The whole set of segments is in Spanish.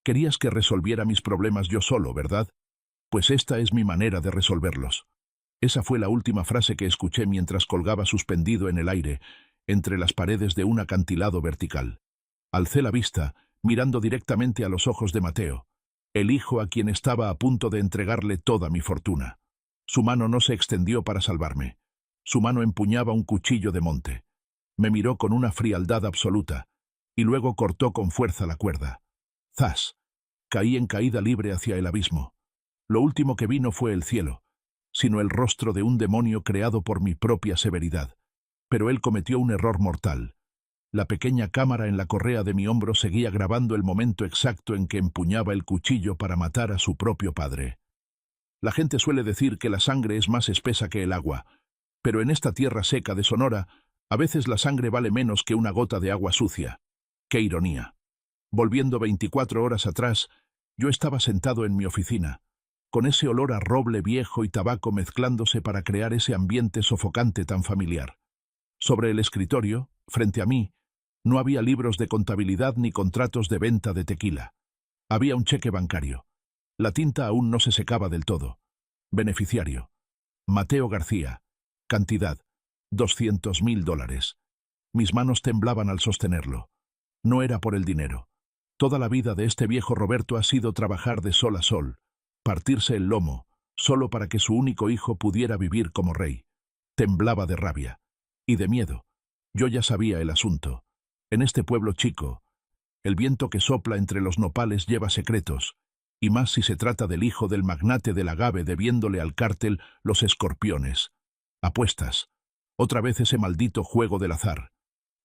Querías que resolviera mis problemas yo solo, ¿verdad? Pues esta es mi manera de resolverlos. Esa fue la última frase que escuché mientras colgaba suspendido en el aire, entre las paredes de un acantilado vertical. Alcé la vista, mirando directamente a los ojos de Mateo, el hijo a quien estaba a punto de entregarle toda mi fortuna. Su mano no se extendió para salvarme. Su mano empuñaba un cuchillo de monte. Me miró con una frialdad absoluta, y luego cortó con fuerza la cuerda. ¡Zas! Caí en caída libre hacia el abismo. Lo último que vi no fue el cielo, sino el rostro de un demonio creado por mi propia severidad. Pero él cometió un error mortal. La pequeña cámara en la correa de mi hombro seguía grabando el momento exacto en que empuñaba el cuchillo para matar a su propio padre. La gente suele decir que la sangre es más espesa que el agua, pero en esta tierra seca de Sonora, a veces la sangre vale menos que una gota de agua sucia. ¡Qué ironía! Volviendo 24 horas atrás, yo estaba sentado en mi oficina, con ese olor a roble viejo y tabaco mezclándose para crear ese ambiente sofocante tan familiar. Sobre el escritorio, frente a mí, no había libros de contabilidad ni contratos de venta de tequila. Había un cheque bancario. La tinta aún no se secaba del todo. Beneficiario: Mateo García. Cantidad: $200.000. Mis manos temblaban al sostenerlo. No era por el dinero. Toda la vida de este viejo Roberto ha sido trabajar de sol a sol, partirse el lomo, solo para que su único hijo pudiera vivir como rey. Temblaba de rabia. Y de miedo. Yo ya sabía el asunto. En este pueblo chico, el viento que sopla entre los nopales lleva secretos, y más si se trata del hijo del magnate del agave debiéndole al cártel los escorpiones. Apuestas. Otra vez ese maldito juego del azar.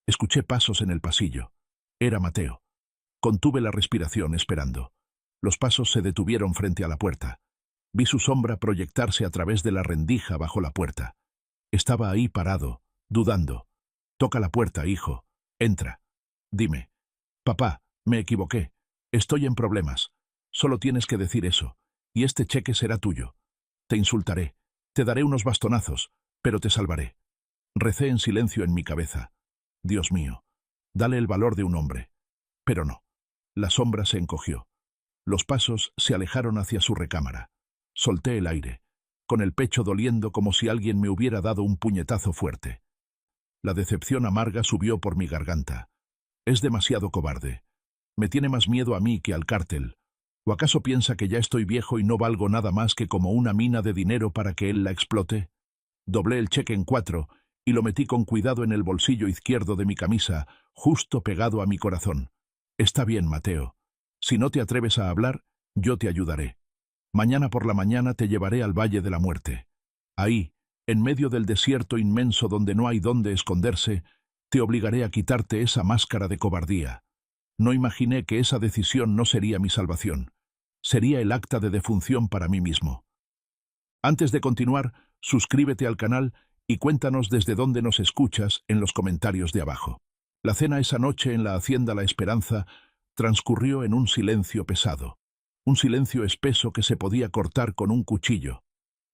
Escuché pasos en el pasillo. Era Mateo. Contuve la respiración esperando. Los pasos se detuvieron frente a la puerta. Vi su sombra proyectarse a través de la rendija bajo la puerta. Estaba ahí parado, dudando. Toca la puerta, hijo. Entra. Dime. Papá, me equivoqué. Estoy en problemas. Solo tienes que decir eso, y este cheque será tuyo. Te insultaré. Te daré unos bastonazos, pero te salvaré. Recé en silencio en mi cabeza. Dios mío, dale el valor de un hombre. Pero no. La sombra se encogió. Los pasos se alejaron hacia su recámara. Solté el aire, con el pecho doliendo como si alguien me hubiera dado un puñetazo fuerte. La decepción amarga subió por mi garganta. Es demasiado cobarde. Me tiene más miedo a mí que al cártel. ¿O acaso piensa que ya estoy viejo y no valgo nada más que como una mina de dinero para que él la explote? Doblé el cheque en 4 y lo metí con cuidado en el bolsillo izquierdo de mi camisa, justo pegado a mi corazón. Está bien, Mateo. Si no te atreves a hablar, yo te ayudaré. Mañana por la mañana te llevaré al Valle de la Muerte. Ahí, en medio del desierto inmenso donde no hay dónde esconderse, te obligaré a quitarte esa máscara de cobardía. No imaginé que esa decisión no sería mi salvación. Sería el acta de defunción para mí mismo. Antes de continuar, suscríbete al canal y cuéntanos desde dónde nos escuchas en los comentarios de abajo. La cena esa noche en la Hacienda La Esperanza transcurrió en un silencio pesado. Un silencio espeso que se podía cortar con un cuchillo.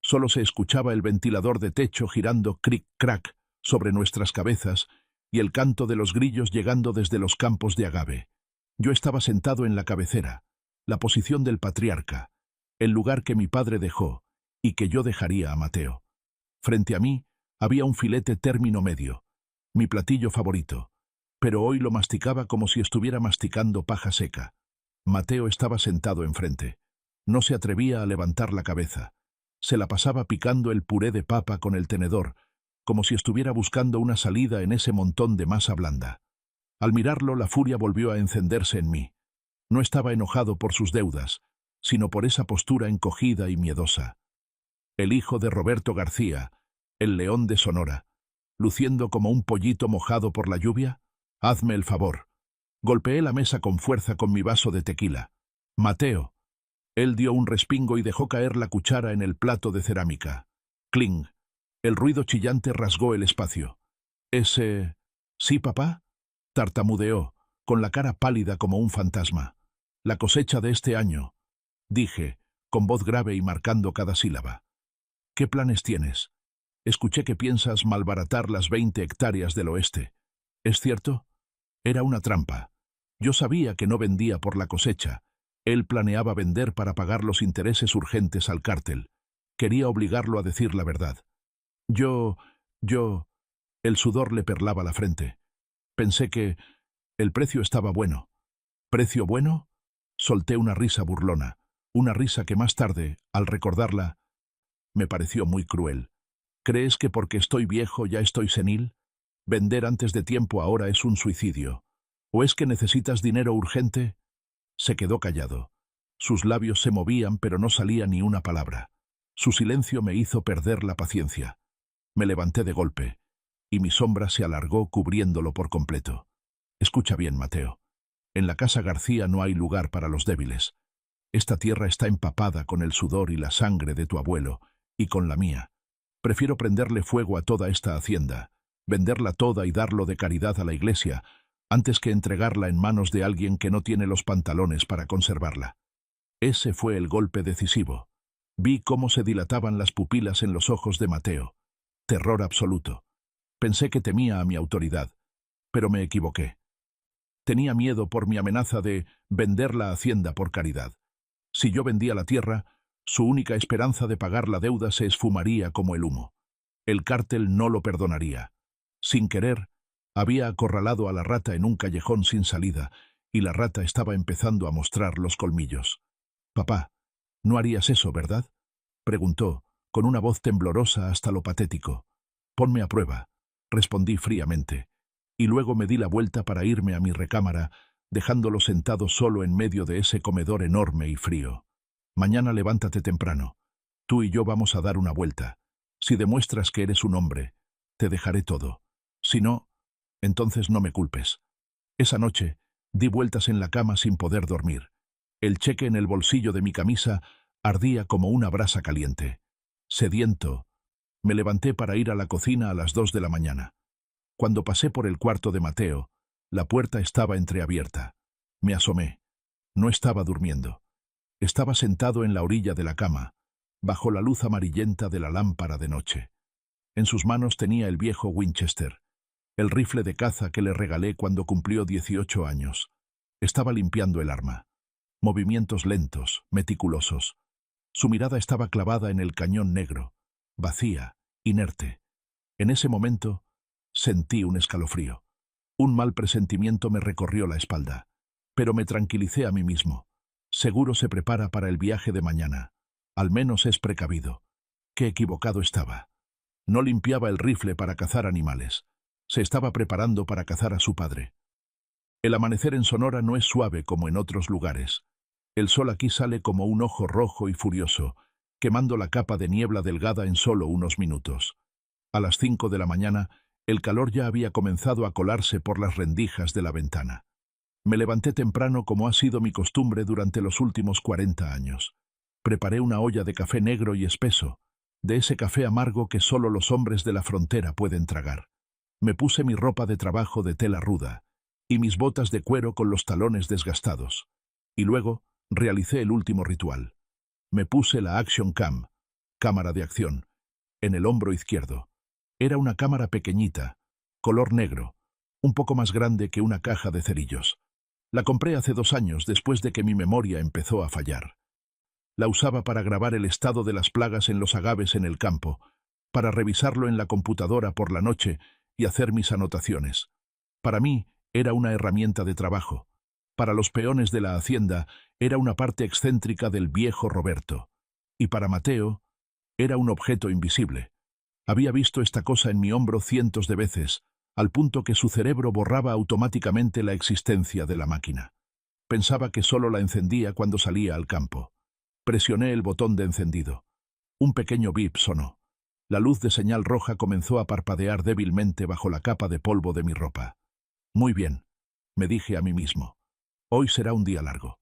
Solo se escuchaba el ventilador de techo girando cric-crac sobre nuestras cabezas y el canto de los grillos llegando desde los campos de agave. Yo estaba sentado en la cabecera, la posición del patriarca, el lugar que mi padre dejó y que yo dejaría a Mateo. Frente a mí había un filete término medio, mi platillo favorito, pero hoy lo masticaba como si estuviera masticando paja seca. Mateo estaba sentado enfrente. No se atrevía a levantar la cabeza. Se la pasaba picando el puré de papa con el tenedor, como si estuviera buscando una salida en ese montón de masa blanda. Al mirarlo, la furia volvió a encenderse en mí. No estaba enojado por sus deudas, sino por esa postura encogida y miedosa. El hijo de Roberto García, el león de Sonora, luciendo como un pollito mojado por la lluvia. Hazme el favor. Golpeé la mesa con fuerza con mi vaso de tequila. Mateo. Él dio un respingo y dejó caer la cuchara en el plato de cerámica. Cling. El ruido chillante rasgó el espacio. Ese... ¿Sí, papá? Tartamudeó, con la cara pálida como un fantasma. La cosecha de este año, dije, con voz grave y marcando cada sílaba. ¿Qué planes tienes? Escuché que piensas malbaratar las 20 hectáreas del oeste. ¿Es cierto? Era una trampa. Yo sabía que no vendía por la cosecha, Él planeaba vender para pagar los intereses urgentes al cártel. Quería obligarlo a decir la verdad. Yo... El sudor le perlaba la frente. Pensé que el precio estaba bueno. ¿Precio bueno? Solté una risa burlona, una risa que más tarde, al recordarla, me pareció muy cruel. ¿Crees que porque estoy viejo ya estoy senil? ¿Vender antes de tiempo ahora es un suicidio? ¿O es que necesitas dinero urgente? Se quedó callado. Sus labios se movían, pero no salía ni una palabra. Su silencio me hizo perder la paciencia. Me levanté de golpe, y mi sombra se alargó cubriéndolo por completo. Escucha bien, Mateo. En la casa García no hay lugar para los débiles. Esta tierra está empapada con el sudor y la sangre de tu abuelo, y con la mía. Prefiero prenderle fuego a toda esta hacienda, venderla toda y darlo de caridad a la iglesia, antes que entregarla en manos de alguien que no tiene los pantalones para conservarla. Ese fue el golpe decisivo. Vi cómo se dilataban las pupilas en los ojos de Mateo. Terror absoluto. Pensé que temía a mi autoridad, pero me equivoqué. Tenía miedo por mi amenaza de vender la hacienda por caridad. Si yo vendía la tierra, su única esperanza de pagar la deuda se esfumaría como el humo. El cártel no lo perdonaría. Sin querer, había acorralado a la rata en un callejón sin salida, y la rata estaba empezando a mostrar los colmillos. «Papá, no harías eso, ¿verdad?», preguntó, con una voz temblorosa hasta lo patético. «Ponme a prueba», respondí fríamente, y luego me di la vuelta para irme a mi recámara, dejándolo sentado solo en medio de ese comedor enorme y frío. «Mañana levántate temprano. Tú y yo vamos a dar una vuelta. Si demuestras que eres un hombre, te dejaré todo. Si no, entonces no me culpes». Esa noche, di vueltas en la cama sin poder dormir. El cheque en el bolsillo de mi camisa ardía como una brasa caliente. Sediento, me levanté para ir a la cocina a las 2 de la mañana. Cuando pasé por el cuarto de Mateo, la puerta estaba entreabierta. Me asomé. No estaba durmiendo. Estaba sentado en la orilla de la cama, bajo la luz amarillenta de la lámpara de noche. En sus manos tenía el viejo Winchester, el rifle de caza que le regalé cuando cumplió 18 años. Estaba limpiando el arma. Movimientos lentos, meticulosos. Su mirada estaba clavada en el cañón negro, vacía, inerte. En ese momento, sentí un escalofrío. Un mal presentimiento me recorrió la espalda, pero me tranquilicé a mí mismo. Seguro se prepara para el viaje de mañana. Al menos es precavido. Qué equivocado estaba. No limpiaba el rifle para cazar animales. Se estaba preparando para cazar a su padre. El amanecer en Sonora no es suave como en otros lugares. El sol aquí sale como un ojo rojo y furioso, quemando la capa de niebla delgada en solo unos minutos. A las 5 de la mañana, el calor ya había comenzado a colarse por las rendijas de la ventana. Me levanté temprano como ha sido mi costumbre durante los últimos 40 años. Preparé una olla de café negro y espeso, de ese café amargo que solo los hombres de la frontera pueden tragar. Me puse mi ropa de trabajo de tela ruda y mis botas de cuero con los talones desgastados. Y luego realicé el último ritual. Me puse la Action Cam, cámara de acción, en el hombro izquierdo. Era una cámara pequeñita, color negro, un poco más grande que una caja de cerillos. La compré hace 2 años después de que mi memoria empezó a fallar. La usaba para grabar el estado de las plagas en los agaves en el campo, para revisarlo en la computadora por la noche y hacer mis anotaciones. Para mí era una herramienta de trabajo. Para los peones de la hacienda era una parte excéntrica del viejo Roberto. Y para Mateo era un objeto invisible. Había visto esta cosa en mi hombro cientos de veces, al punto que su cerebro borraba automáticamente la existencia de la máquina. Pensaba que solo la encendía cuando salía al campo. Presioné el botón de encendido. Un pequeño bip sonó. La luz de señal roja comenzó a parpadear débilmente bajo la capa de polvo de mi ropa. Muy bien, me dije a mí mismo. Hoy será un día largo.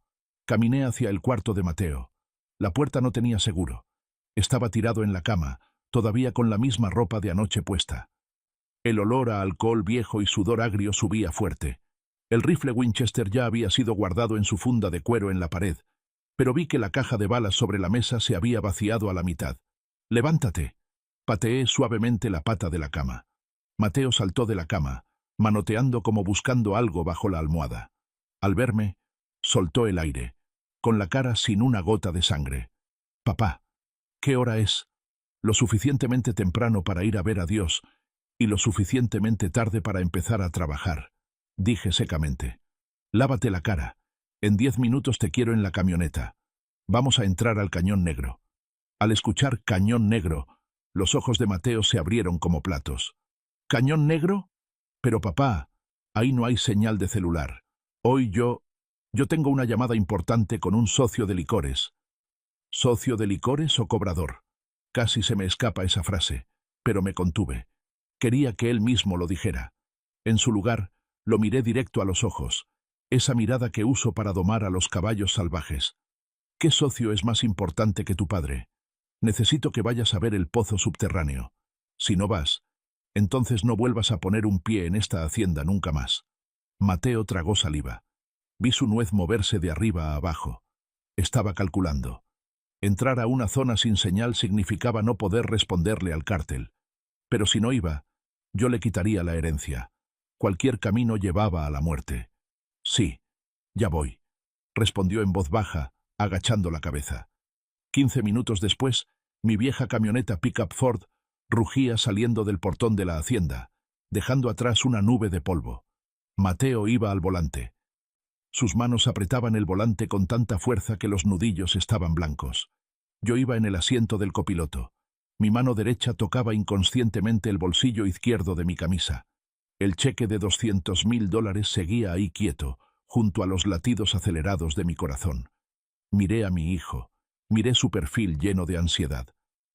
Caminé hacia el cuarto de Mateo. La puerta no tenía seguro. Estaba tirado en la cama, todavía con la misma ropa de anoche puesta. El olor a alcohol viejo y sudor agrio subía fuerte. El rifle Winchester ya había sido guardado en su funda de cuero en la pared, pero vi que la caja de balas sobre la mesa se había vaciado a la mitad. «¡Levántate!», pateé suavemente la pata de la cama. Mateo saltó de la cama, manoteando como buscando algo bajo la almohada. Al verme, soltó el aire, con la cara sin una gota de sangre. «Papá, ¿qué hora es?» «Lo suficientemente temprano para ir a ver a Dios y lo suficientemente tarde para empezar a trabajar», dije secamente. «Lávate la cara. En 10 minutos te quiero en la camioneta. Vamos a entrar al Cañón Negro». Al escuchar Cañón Negro, los ojos de Mateo se abrieron como platos. «¿Cañón Negro? Pero papá, ahí no hay señal de celular. Hoy yo tengo una llamada importante con un socio de licores». ¿Socio de licores o cobrador? Casi se me escapa esa frase, pero me contuve. Quería que él mismo lo dijera. En su lugar, lo miré directo a los ojos, esa mirada que uso para domar a los caballos salvajes. ¿Qué socio es más importante que tu padre? Necesito que vayas a ver el pozo subterráneo. Si no vas, entonces no vuelvas a poner un pie en esta hacienda nunca más. Mateo tragó saliva. Vi su nuez moverse de arriba a abajo. Estaba calculando. Entrar a una zona sin señal significaba no poder responderle al cártel. Pero si no iba, yo le quitaría la herencia. Cualquier camino llevaba a la muerte. «Sí, ya voy», respondió en voz baja, agachando la cabeza. 15 minutos después, mi vieja camioneta pick-up Ford rugía saliendo del portón de la hacienda, dejando atrás una nube de polvo. Mateo iba al volante. Sus manos apretaban el volante con tanta fuerza que los nudillos estaban blancos. Yo iba en el asiento del copiloto. Mi mano derecha tocaba inconscientemente el bolsillo izquierdo de mi camisa. El cheque de $200.000 seguía ahí quieto, junto a los latidos acelerados de mi corazón. Miré a mi hijo. Miré su perfil lleno de ansiedad.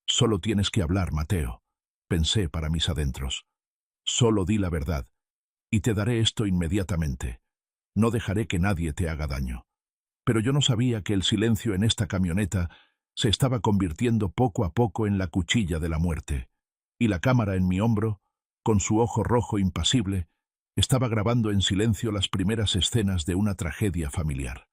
«Solo tienes que hablar, Mateo», pensé para mis adentros. «Solo di la verdad, y te daré esto inmediatamente. No dejaré que nadie te haga daño». Pero yo no sabía que el silencio en esta camioneta se estaba convirtiendo poco a poco en la cuchilla de la muerte, y la cámara en mi hombro, con su ojo rojo impasible, estaba grabando en silencio las primeras escenas de una tragedia familiar.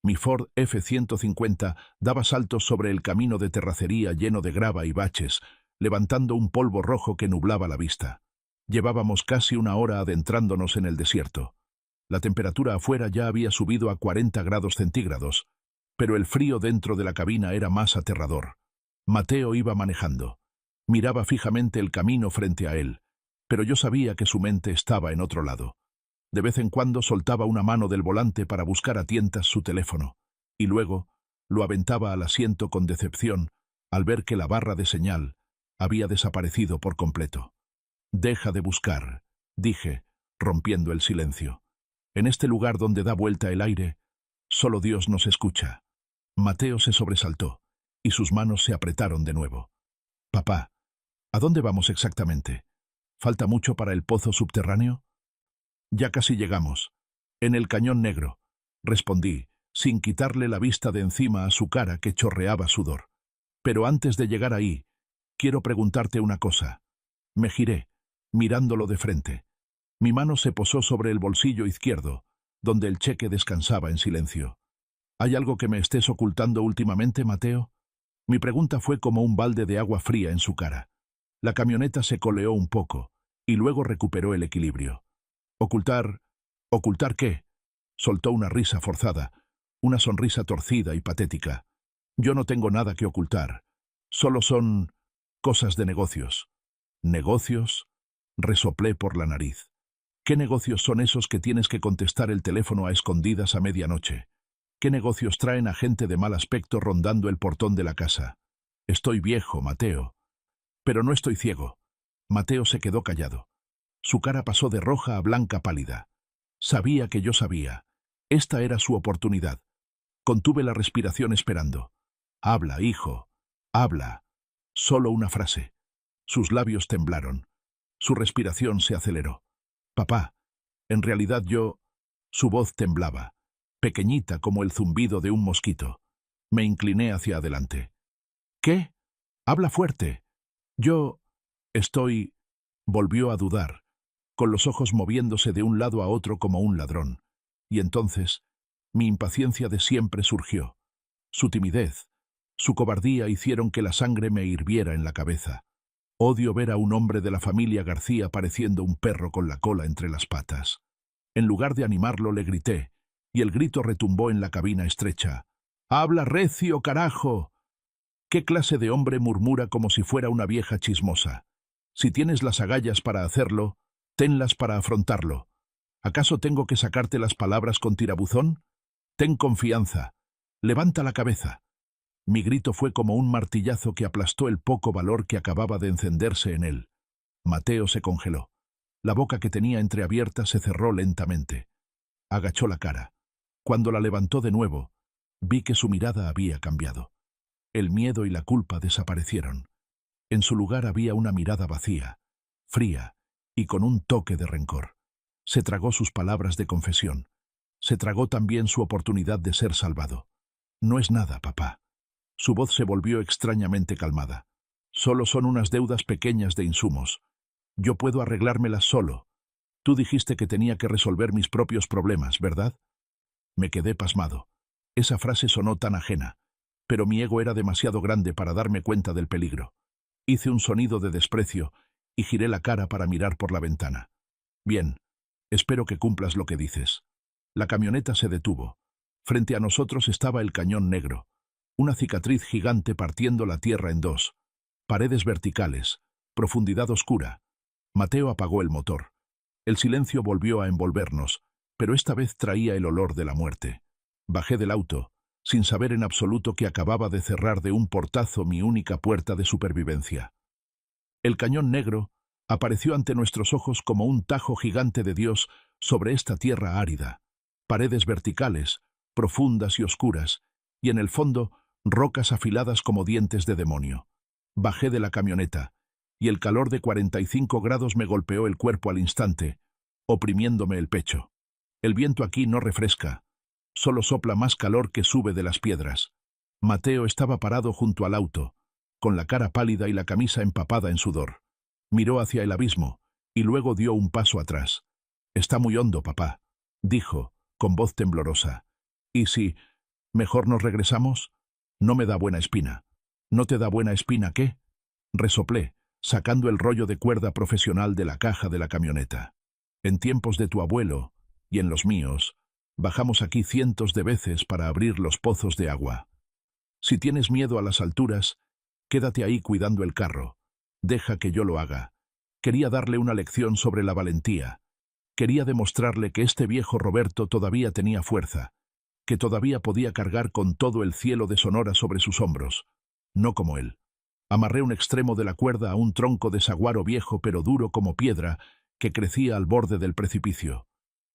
Mi Ford F-150 daba saltos sobre el camino de terracería lleno de grava y baches, levantando un polvo rojo que nublaba la vista. Llevábamos casi una hora adentrándonos en el desierto. La temperatura afuera ya había subido a 40 grados centígrados, pero el frío dentro de la cabina era más aterrador. Mateo iba manejando. Miraba fijamente el camino frente a él, pero yo sabía que su mente estaba en otro lado. De vez en cuando soltaba una mano del volante para buscar a tientas su teléfono, y luego lo aventaba al asiento con decepción al ver que la barra de señal había desaparecido por completo. «Deja de buscar», dije, rompiendo el silencio. «En este lugar donde da vuelta el aire, solo Dios nos escucha». Mateo se sobresaltó, y sus manos se apretaron de nuevo. «Papá, ¿a dónde vamos exactamente? ¿Falta mucho para el pozo subterráneo?» «Ya casi llegamos. En el Cañón Negro», respondí, sin quitarle la vista de encima a su cara que chorreaba sudor. «Pero antes de llegar ahí, quiero preguntarte una cosa». Me giré, mirándolo de frente. Mi mano se posó sobre el bolsillo izquierdo, donde el cheque descansaba en silencio. «¿Hay algo que me estés ocultando últimamente, Mateo?» Mi pregunta fue como un balde de agua fría en su cara. La camioneta se coleó un poco, y luego recuperó el equilibrio. «¿Ocultar? ¿Ocultar qué?» Soltó una risa forzada, una sonrisa torcida y patética. «Yo no tengo nada que ocultar. Solo son cosas de negocios». «¿Negocios?», resoplé por la nariz. «¿Qué negocios son esos que tienes que contestar el teléfono a escondidas a medianoche? ¿Qué negocios traen a gente de mal aspecto rondando el portón de la casa? Estoy viejo, Mateo». «Pero no estoy ciego». Mateo se quedó callado. Su cara pasó de roja a blanca pálida. Sabía que yo sabía. Esta era su oportunidad. Contuve la respiración esperando. «Habla, hijo. Habla». Solo una frase. Sus labios temblaron. Su respiración se aceleró. «Papá, en realidad yo...». Su voz temblaba, pequeñita como el zumbido de un mosquito. Me incliné hacia adelante. «¿Qué? Habla fuerte». «Yo... estoy...». Volvió a dudar, con los ojos moviéndose de un lado a otro como un ladrón. Y entonces, mi impaciencia de siempre surgió. Su timidez, su cobardía hicieron que la sangre me hirviera en la cabeza. Odio ver a un hombre de la familia García pareciendo un perro con la cola entre las patas. En lugar de animarlo, le grité, y el grito retumbó en la cabina estrecha. «¡Habla recio, carajo!». ¿Qué clase de hombre murmura como si fuera una vieja chismosa? Si tienes las agallas para hacerlo, tenlas para afrontarlo. ¿Acaso tengo que sacarte las palabras con tirabuzón? Ten confianza. Levanta la cabeza. Mi grito fue como un martillazo que aplastó el poco valor que acababa de encenderse en él. Mateo se congeló. La boca que tenía entreabierta se cerró lentamente. Agachó la cara. Cuando la levantó de nuevo, vi que su mirada había cambiado. El miedo y la culpa desaparecieron. En su lugar había una mirada vacía, fría y con un toque de rencor. Se tragó sus palabras de confesión. Se tragó también su oportunidad de ser salvado. «No es nada, papá». Su voz se volvió extrañamente calmada. «Solo son unas deudas pequeñas de insumos. Yo puedo arreglármelas solo. Tú dijiste que tenía que resolver mis propios problemas, ¿verdad?». Me quedé pasmado. Esa frase sonó tan ajena, pero mi ego era demasiado grande para darme cuenta del peligro. Hice un sonido de desprecio y giré la cara para mirar por la ventana. «Bien, espero que cumplas lo que dices». La camioneta se detuvo. Frente a nosotros estaba el cañón negro, una cicatriz gigante partiendo la tierra en dos. Paredes verticales, profundidad oscura. Mateo apagó el motor. El silencio volvió a envolvernos, pero esta vez traía el olor de la muerte. Bajé del auto, sin saber en absoluto que acababa de cerrar de un portazo mi única puerta de supervivencia. El cañón negro apareció ante nuestros ojos como un tajo gigante de Dios sobre esta tierra árida. Paredes verticales, profundas y oscuras, y en el fondo, rocas afiladas como dientes de demonio. Bajé de la camioneta, y el calor de 45 grados me golpeó el cuerpo al instante, oprimiéndome el pecho. El viento aquí no refresca, solo sopla más calor que sube de las piedras. Mateo estaba parado junto al auto, con la cara pálida y la camisa empapada en sudor. Miró hacia el abismo, y luego dio un paso atrás. «Está muy hondo, papá», dijo, con voz temblorosa. «¿Y si mejor nos regresamos? No me da buena espina». «¿No te da buena espina qué?», resoplé, sacando el rollo de cuerda profesional de la caja de la camioneta. «En tiempos de tu abuelo, y en los míos, bajamos aquí cientos de veces para abrir los pozos de agua. Si tienes miedo a las alturas, quédate ahí cuidando el carro. Deja que yo lo haga». Quería darle una lección sobre la valentía. Quería demostrarle que este viejo Roberto todavía tenía fuerza, que todavía podía cargar con todo el cielo de Sonora sobre sus hombros. No como él. Amarré un extremo de la cuerda a un tronco de saguaro viejo pero duro como piedra que crecía al borde del precipicio.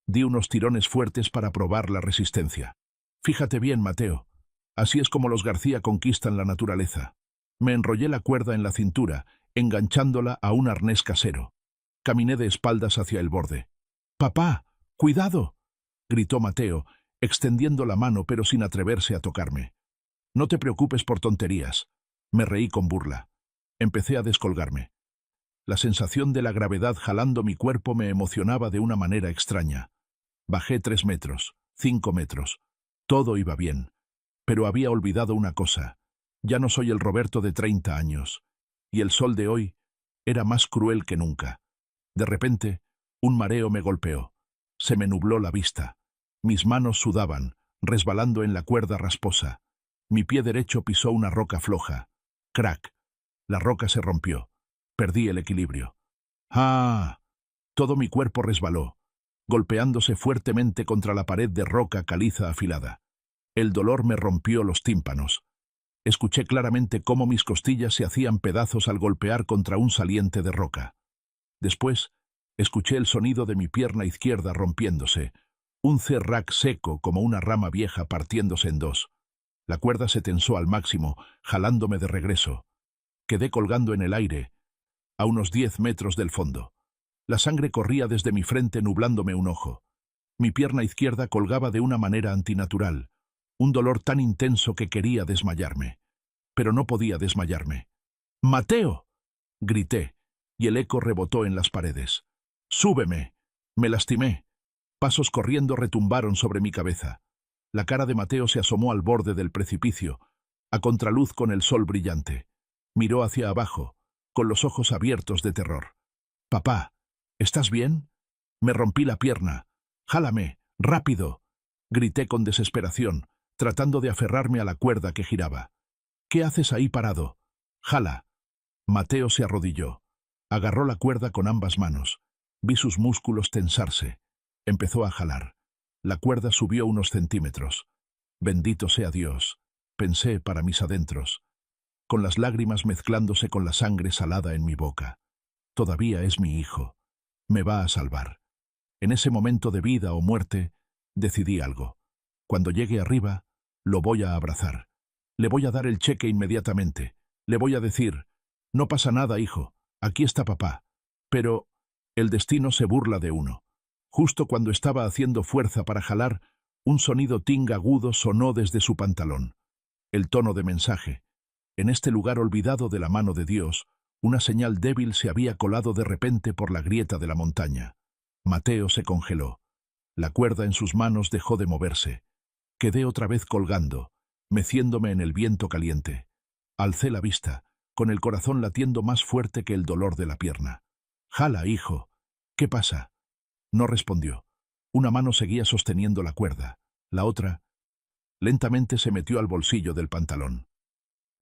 Di unos tirones fuertes para probar la resistencia. «Fíjate bien, Mateo. Así es como los García conquistan la naturaleza». Me enrollé la cuerda en la cintura, enganchándola a un arnés casero. Caminé de espaldas hacia el borde. «¡Papá! ¡Cuidado!», gritó Mateo, extendiendo la mano pero sin atreverse a tocarme. «No te preocupes por tonterías». Me reí con burla. Empecé a descolgarme. La sensación de la gravedad jalando mi cuerpo me emocionaba de una manera extraña. Bajé 3 metros, 5 metros. Todo iba bien. Pero había olvidado una cosa. Ya no soy el Roberto de 30 años. Y el sol de hoy era más cruel que nunca. De repente, un mareo me golpeó. Se me nubló la vista. Mis manos sudaban, resbalando en la cuerda rasposa. Mi pie derecho pisó una roca floja. Crack. La roca se rompió. Perdí el equilibrio. ¡Ah! Todo mi cuerpo resbaló, golpeándose fuertemente contra la pared de roca caliza afilada. El dolor me rompió los tímpanos. Escuché claramente cómo mis costillas se hacían pedazos al golpear contra un saliente de roca. Después, escuché el sonido de mi pierna izquierda rompiéndose, un cerrac seco como una rama vieja partiéndose en dos. La cuerda se tensó al máximo, jalándome de regreso. Quedé colgando en el aire, a unos 10 metros del fondo. La sangre corría desde mi frente nublándome un ojo. Mi pierna izquierda colgaba de una manera antinatural, un dolor tan intenso que quería desmayarme. Pero no podía desmayarme. «¡Mateo!», grité, y el eco rebotó en las paredes. «¡Súbeme!». Me lastimé. Pasos corriendo retumbaron sobre mi cabeza. La cara de Mateo se asomó al borde del precipicio, a contraluz con el sol brillante. Miró hacia abajo, con los ojos abiertos de terror. «Papá, ¿estás bien?». Me rompí la pierna. «Jálame, rápido». Grité con desesperación, tratando de aferrarme a la cuerda que giraba. ¿Qué haces ahí parado? Jala. Mateo se arrodilló. Agarró la cuerda con ambas manos. Vi sus músculos tensarse. Empezó a jalar. La cuerda subió unos centímetros. Bendito sea Dios, pensé para mis adentros, con las lágrimas mezclándose con la sangre salada en mi boca. Todavía es mi hijo. Me va a salvar. En ese momento de vida o muerte, decidí algo. Cuando llegue arriba, lo voy a abrazar. Le voy a dar el cheque inmediatamente. Le voy a decir, no pasa nada, hijo, aquí está papá. Pero el destino se burla de uno. Justo cuando estaba haciendo fuerza para jalar, un sonido ting agudo sonó desde su pantalón. El tono de mensaje. En este lugar olvidado de la mano de Dios, una señal débil se había colado de repente por la grieta de la montaña. Mateo se congeló. La cuerda en sus manos dejó de moverse. Quedé otra vez colgando, meciéndome en el viento caliente. Alcé la vista, con el corazón latiendo más fuerte que el dolor de la pierna. «Jala, hijo. ¿Qué pasa?» No respondió. Una mano seguía sosteniendo la cuerda. La otra, lentamente se metió al bolsillo del pantalón.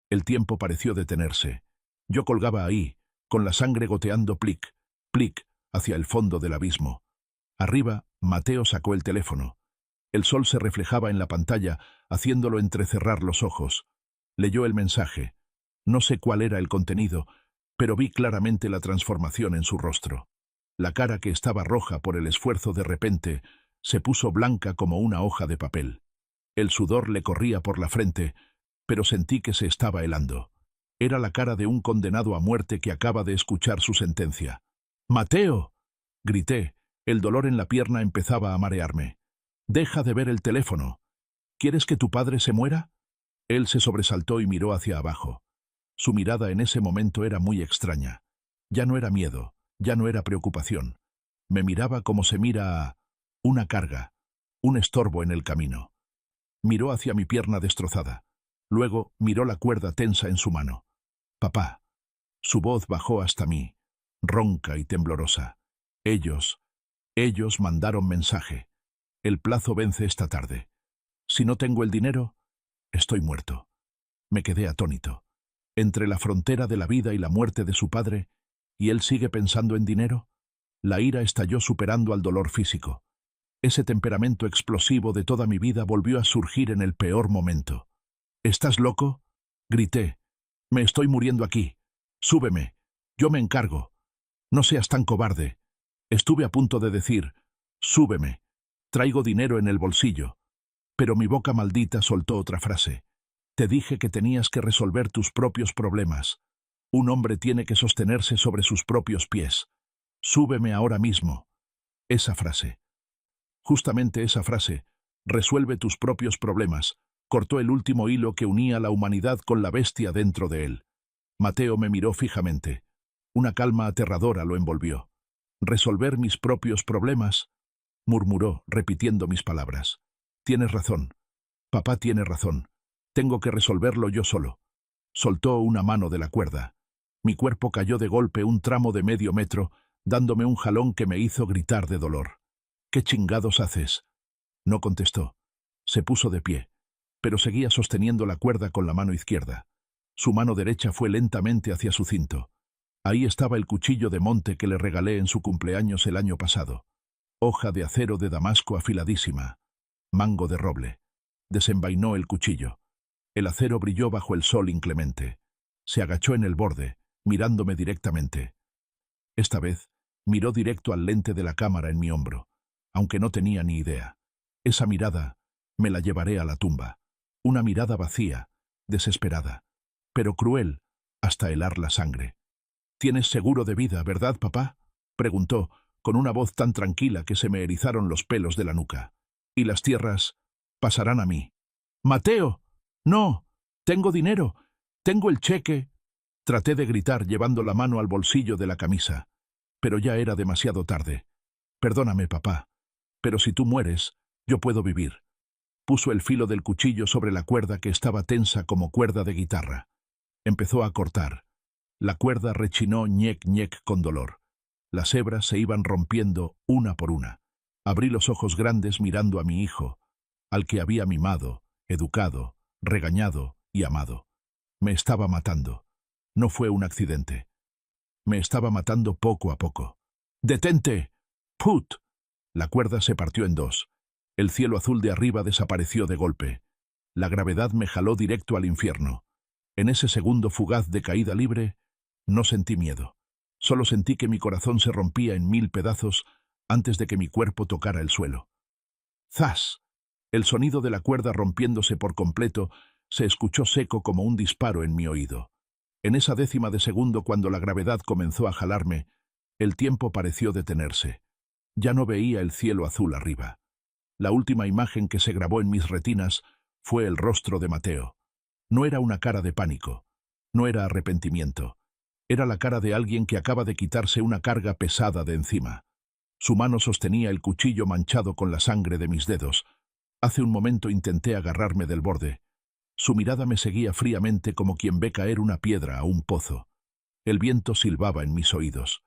El tiempo pareció detenerse. Yo colgaba ahí, con la sangre goteando plic, plic, hacia el fondo del abismo. Arriba, Mateo sacó el teléfono. El sol se reflejaba en la pantalla, haciéndolo entrecerrar los ojos. Leyó el mensaje. No sé cuál era el contenido, pero vi claramente la transformación en su rostro. La cara, que estaba roja por el esfuerzo, de repente se puso blanca como una hoja de papel. El sudor le corría por la frente, pero sentí que se estaba helando. Era la cara de un condenado a muerte que acaba de escuchar su sentencia. «¡Mateo!», grité. El dolor en la pierna empezaba a marearme. «Deja de ver el teléfono. ¿Quieres que tu padre se muera?». Él se sobresaltó y miró hacia abajo. Su mirada en ese momento era muy extraña. Ya no era miedo, ya no era preocupación. Me miraba como se mira a una carga, un estorbo en el camino. Miró hacia mi pierna destrozada. Luego miró la cuerda tensa en su mano. «Papá». Su voz bajó hasta mí, ronca y temblorosa. Ellos mandaron mensaje. El plazo vence esta tarde. Si no tengo el dinero, estoy muerto. Me quedé atónito. Entre la frontera de la vida y la muerte de su padre, ¿y él sigue pensando en dinero? La ira estalló superando al dolor físico. Ese temperamento explosivo de toda mi vida volvió a surgir en el peor momento. «¿Estás loco?», grité. «Me estoy muriendo aquí. Súbeme. Yo me encargo. No seas tan cobarde». Estuve a punto de decir, «Súbeme. Traigo dinero en el bolsillo». Pero mi boca maldita soltó otra frase. «Te dije que tenías que resolver tus propios problemas. Un hombre tiene que sostenerse sobre sus propios pies. Súbeme ahora mismo». Esa frase. Justamente esa frase, «resuelve tus propios problemas», cortó el último hilo que unía a la humanidad con la bestia dentro de él. Mateo me miró fijamente. Una calma aterradora lo envolvió. «¿Resolver mis propios problemas?», murmuró, repitiendo mis palabras. «Tienes razón. Papá tiene razón. Tengo que resolverlo yo solo». Soltó una mano de la cuerda. Mi cuerpo cayó de golpe un tramo de medio metro, dándome un jalón que me hizo gritar de dolor. «¿Qué chingados haces?». No contestó. Se puso de pie, pero seguía sosteniendo la cuerda con la mano izquierda. Su mano derecha fue lentamente hacia su cinto. Ahí estaba el cuchillo de monte que le regalé en su cumpleaños el año pasado. Hoja de acero de Damasco afiladísima. Mango de roble. Desenvainó el cuchillo. El acero brilló bajo el sol inclemente. Se agachó en el borde, mirándome directamente. Esta vez, miró directo al lente de la cámara en mi hombro, aunque no tenía ni idea. Esa mirada me la llevaré a la tumba. Una mirada vacía, desesperada, pero cruel, hasta helar la sangre. «¿Tienes seguro de vida, verdad, papá?», preguntó, con una voz tan tranquila que se me erizaron los pelos de la nuca. «Y las tierras pasarán a mí». «¡Mateo! ¡No! Tengo dinero. Tengo el cheque». Traté de gritar llevando la mano al bolsillo de la camisa, pero ya era demasiado tarde. «Perdóname, papá, pero si tú mueres, yo puedo vivir». Puso el filo del cuchillo sobre la cuerda que estaba tensa como cuerda de guitarra. Empezó a cortar. La cuerda rechinó ñec ñec con dolor. Las hebras se iban rompiendo una por una. Abrí los ojos grandes mirando a mi hijo. al que había mimado, educado, regañado y amado. Me estaba matando. No fue un accidente. Me estaba matando poco a poco. ¡Detente! ¡Put! La cuerda se partió en dos. El cielo azul de arriba desapareció de golpe. La gravedad me jaló directo al infierno. En ese segundo fugaz de caída libre, no sentí miedo. Solo sentí que mi corazón se rompía en 1000 pedazos antes de que mi cuerpo tocara el suelo. ¡Zas! El sonido de la cuerda rompiéndose por completo se escuchó seco como un disparo en mi oído. En esa décima de segundo, cuando la gravedad comenzó a jalarme, el tiempo pareció detenerse. Ya no veía el cielo azul arriba. La última imagen que se grabó en mis retinas fue el rostro de Mateo. No era una cara de pánico, no era arrepentimiento. Era la cara de alguien que acaba de quitarse una carga pesada de encima. Su mano sostenía el cuchillo manchado con la sangre de mis dedos. Hace un momento intenté agarrarme del borde. Su mirada me seguía fríamente como quien ve caer una piedra a un pozo. El viento silbaba en mis oídos.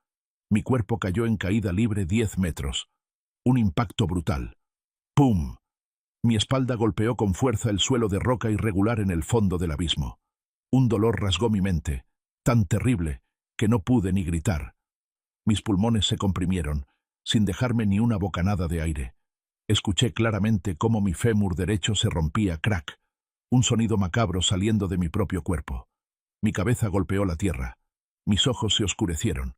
Mi cuerpo cayó en caída libre 10 metros. Un impacto brutal. ¡Pum! Mi espalda golpeó con fuerza el suelo de roca irregular en el fondo del abismo. Un dolor rasgó mi mente, tan terrible que no pude ni gritar. Mis pulmones se comprimieron, sin dejarme ni una bocanada de aire. Escuché claramente cómo mi fémur derecho se rompía crack, un sonido macabro saliendo de mi propio cuerpo. Mi cabeza golpeó la tierra. Mis ojos se oscurecieron.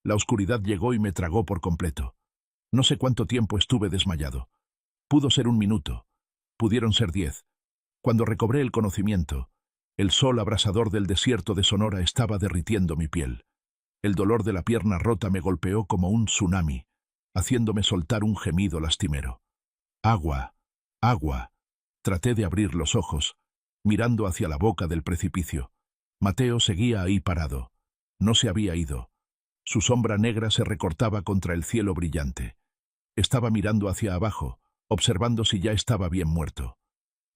La oscuridad llegó y me tragó por completo. No sé cuánto tiempo estuve desmayado. Pudo ser 1 minuto. Pudieron ser 10. Cuando recobré el conocimiento, el sol abrasador del desierto de Sonora estaba derritiendo mi piel. El dolor de la pierna rota me golpeó como un tsunami, haciéndome soltar un gemido lastimero. Agua, agua. Traté de abrir los ojos, mirando hacia la boca del precipicio. Mateo seguía ahí parado. No se había ido. Su sombra negra se recortaba contra el cielo brillante. Estaba mirando hacia abajo, observando si ya estaba bien muerto.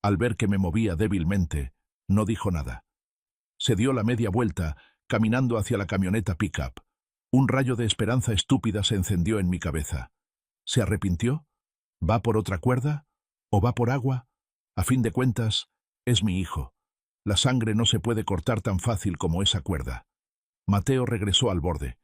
Al ver que me movía débilmente, no dijo nada. Se dio la media vuelta, caminando hacia la camioneta pick-up. Un rayo de esperanza estúpida se encendió en mi cabeza. ¿Se arrepintió? ¿Va por otra cuerda? ¿O va por agua? A fin de cuentas, es mi hijo. La sangre no se puede cortar tan fácil como esa cuerda. Mateo regresó al borde.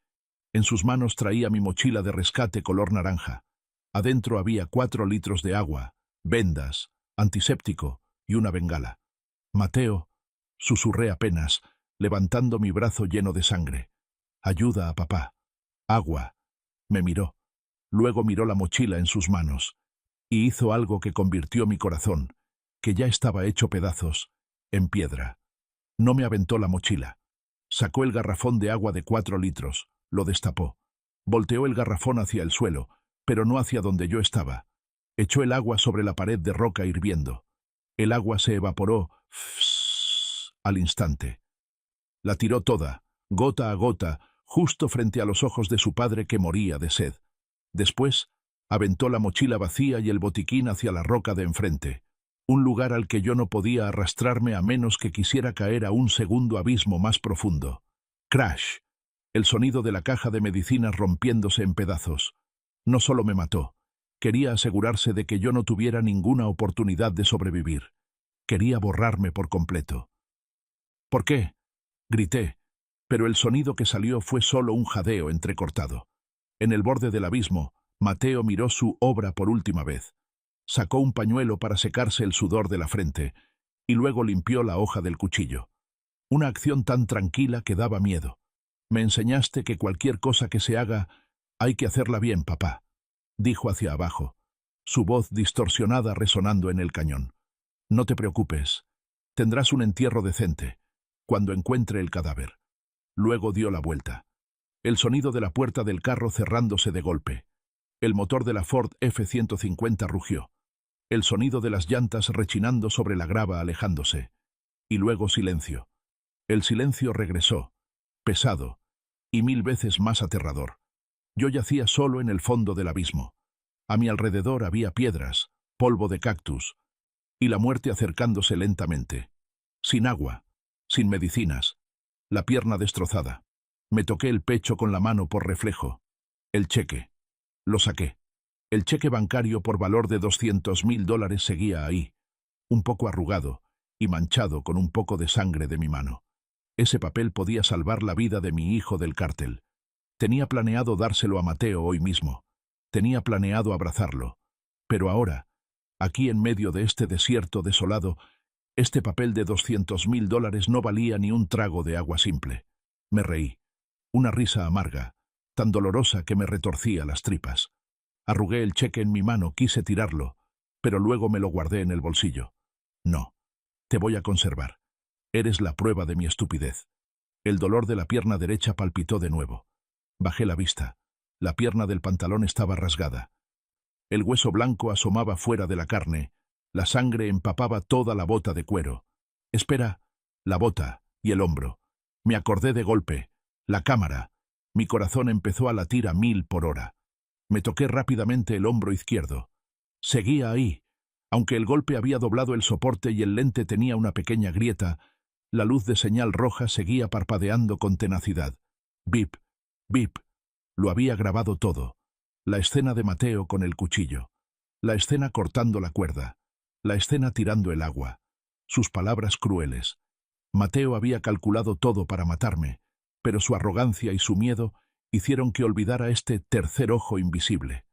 En sus manos traía mi mochila de rescate color naranja. Adentro había 4 litros de agua, vendas, antiséptico y una bengala. Mateo, susurré apenas, levantando mi brazo lleno de sangre. Ayuda a papá. Agua. Me miró. Luego miró la mochila en sus manos. Y hizo algo que convirtió mi corazón, que ya estaba hecho pedazos, en piedra. No me aventó la mochila. Sacó el garrafón de agua de 4 litros, lo destapó. Volteó el garrafón hacia el suelo, pero no hacia donde yo estaba. Echó el agua sobre la pared de roca hirviendo. El agua se evaporó al instante. La tiró toda, gota a gota, justo frente a los ojos de su padre que moría de sed. Después, aventó la mochila vacía y el botiquín hacia la roca de enfrente, un lugar al que yo no podía arrastrarme a menos que quisiera caer a un segundo abismo más profundo. Crash. El sonido de la caja de medicinas rompiéndose en pedazos. No solo me mató, quería asegurarse de que yo no tuviera ninguna oportunidad de sobrevivir. Quería borrarme por completo. ¿Por qué? Grité, pero el sonido que salió fue solo un jadeo entrecortado. En el borde del abismo, Mateo miró su obra por última vez. Sacó un pañuelo para secarse el sudor de la frente y luego limpió la hoja del cuchillo. Una acción tan tranquila que daba miedo. Me enseñaste que cualquier cosa que se haga, hay que hacerla bien, papá, dijo hacia abajo, su voz distorsionada resonando en el cañón. No te preocupes, tendrás un entierro decente, cuando encuentre el cadáver. Luego dio la vuelta. El sonido de la puerta del carro cerrándose de golpe. El motor de la Ford F-150 rugió. El sonido de las llantas rechinando sobre la grava alejándose. Y luego silencio. El silencio regresó, pesado, y 1000 veces más aterrador. Yo yacía solo en el fondo del abismo. A mi alrededor había piedras, polvo de cactus, y la muerte acercándose lentamente. Sin agua, sin medicinas, la pierna destrozada. Me toqué el pecho con la mano por reflejo. El cheque. Lo saqué. El cheque bancario por valor de $200.000 seguía ahí, un poco arrugado y manchado con un poco de sangre de mi mano. Ese papel podía salvar la vida de mi hijo del cártel. Tenía planeado dárselo a Mateo hoy mismo. Tenía planeado abrazarlo. Pero ahora, aquí en medio de este desierto desolado, este papel de $200.000 no valía ni un trago de agua simple. Me reí. Una risa amarga, tan dolorosa que me retorcía las tripas. Arrugué el cheque en mi mano, quise tirarlo, pero luego me lo guardé en el bolsillo. No, te voy a conservar. Eres la prueba de mi estupidez. El dolor de la pierna derecha palpitó de nuevo. Bajé la vista. La pierna del pantalón estaba rasgada. El hueso blanco asomaba fuera de la carne. La sangre empapaba toda la bota de cuero. Espera, la bota y el hombro. Me acordé de golpe. La cámara. Mi corazón empezó a latir a 1000 por hora. Me toqué rápidamente el hombro izquierdo. Seguía ahí. Aunque el golpe había doblado el soporte y el lente tenía una pequeña grieta, la luz de señal roja seguía parpadeando con tenacidad. Bip, bip. Lo había grabado todo. La escena de Mateo con el cuchillo. La escena cortando la cuerda. La escena tirando el agua. Sus palabras crueles. Mateo había calculado todo para matarme, pero su arrogancia y su miedo hicieron que olvidara este tercer ojo invisible.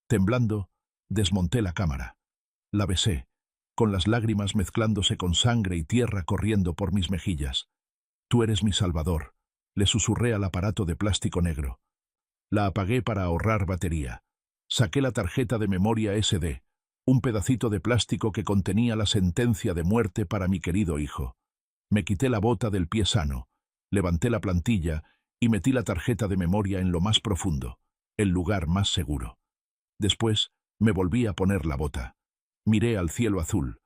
Temblando, desmonté la cámara. La besé, con las lágrimas mezclándose con sangre y tierra corriendo por mis mejillas. Tú eres mi salvador, le susurré al aparato de plástico negro. La apagué para ahorrar batería. Saqué la tarjeta de memoria SD, un pedacito de plástico que contenía la sentencia de muerte para mi querido hijo. Me quité la bota del pie sano, levanté la plantilla y metí la tarjeta de memoria en lo más profundo, el lugar más seguro. Después me volví a poner la bota. Miré al cielo azul,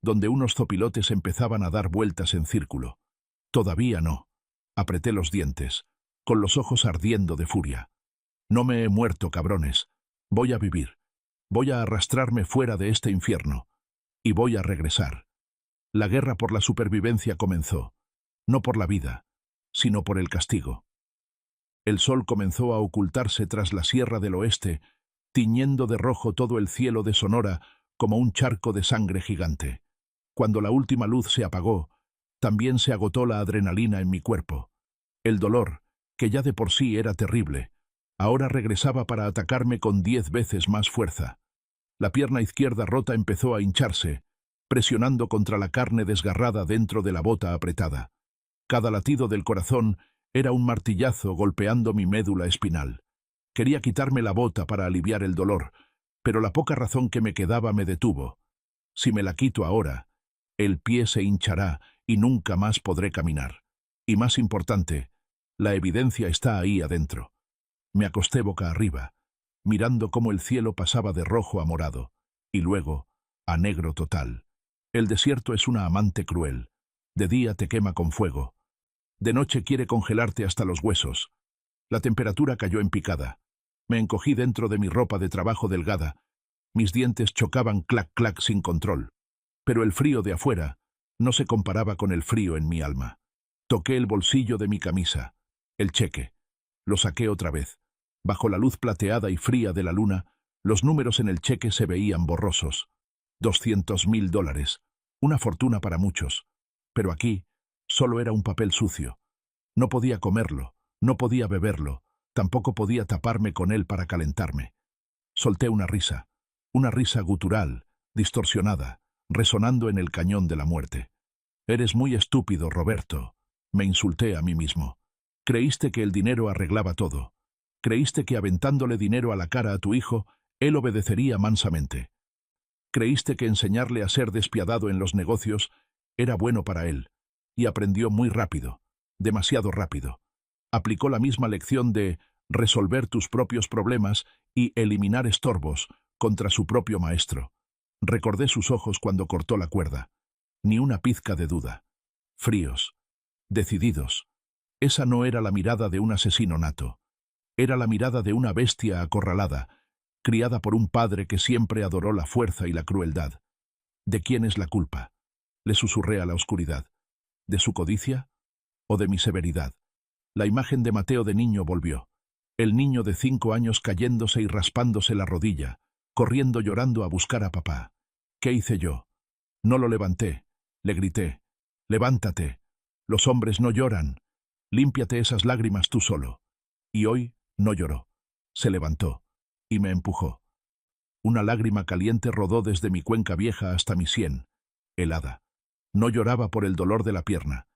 donde unos zopilotes empezaban a dar vueltas en círculo. Todavía no. Apreté los dientes, con los ojos ardiendo de furia. No me he muerto, cabrones. Voy a vivir. Voy a arrastrarme fuera de este infierno. Y voy a regresar. La guerra por la supervivencia comenzó. No por la vida, sino por el castigo. El sol comenzó a ocultarse tras la Sierra del Oeste, tiñendo de rojo todo el cielo de Sonora como un charco de sangre gigante. Cuando la última luz se apagó, también se agotó la adrenalina en mi cuerpo. El dolor, que ya de por sí era terrible, ahora regresaba para atacarme con 10 veces más fuerza. La pierna izquierda rota empezó a hincharse, presionando contra la carne desgarrada dentro de la bota apretada. Cada latido del corazón era un martillazo golpeando mi médula espinal. Quería quitarme la bota para aliviar el dolor, pero la poca razón que me quedaba me detuvo. Si me la quito ahora, el pie se hinchará y nunca más podré caminar. Y más importante, la evidencia está ahí adentro. Me acosté boca arriba, mirando cómo el cielo pasaba de rojo a morado, y luego a negro total. El desierto es una amante cruel. De día te quema con fuego. De noche quiere congelarte hasta los huesos. La temperatura cayó en picada. Me encogí dentro de mi ropa de trabajo delgada. Mis dientes chocaban clac-clac sin control. Pero el frío de afuera no se comparaba con el frío en mi alma. Toqué el bolsillo de mi camisa. El cheque. Lo saqué otra vez. Bajo la luz plateada y fría de la luna, los números en el cheque se veían borrosos. $200.000. Una fortuna para muchos. Pero aquí solo era un papel sucio. No podía comerlo, no podía beberlo, tampoco podía taparme con él para calentarme. Solté una risa gutural, distorsionada, resonando en el cañón de la muerte. Eres muy estúpido, Roberto, me insulté a mí mismo. Creíste que el dinero arreglaba todo. Creíste que aventándole dinero a la cara a tu hijo, él obedecería mansamente. Creíste que enseñarle a ser despiadado en los negocios era bueno para él, y aprendió muy rápido, demasiado rápido. Aplicó la misma lección de resolver tus propios problemas y eliminar estorbos contra su propio maestro. Recordé sus ojos cuando cortó la cuerda. Ni una pizca de duda. Fríos. Decididos. Esa no era la mirada de un asesino nato. Era la mirada de una bestia acorralada, criada por un padre que siempre adoró la fuerza y la crueldad. ¿De quién es la culpa?, le susurré a la oscuridad. ¿De su codicia o de mi severidad? La imagen de Mateo de niño volvió. El niño de 5 años cayéndose y raspándose la rodilla, corriendo llorando a buscar a papá. ¿Qué hice yo? No lo levanté. Le grité. Levántate. Los hombres no lloran. Límpiate esas lágrimas tú solo. Y hoy no lloró. Se levantó y me empujó. Una lágrima caliente rodó desde mi cuenca vieja hasta mi sien, helada. No lloraba por el dolor de la pierna.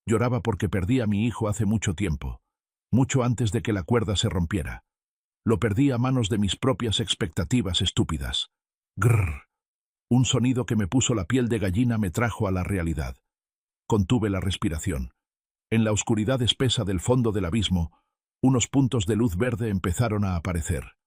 Lloraba porque perdí a mi hijo hace mucho tiempo, mucho antes de que la cuerda se rompiera. Lo perdí a manos de mis propias expectativas estúpidas. Grrr. Un sonido que me puso la piel de gallina me trajo a la realidad. Contuve la respiración. En la oscuridad espesa del fondo del abismo, unos puntos de luz verde empezaron a aparecer.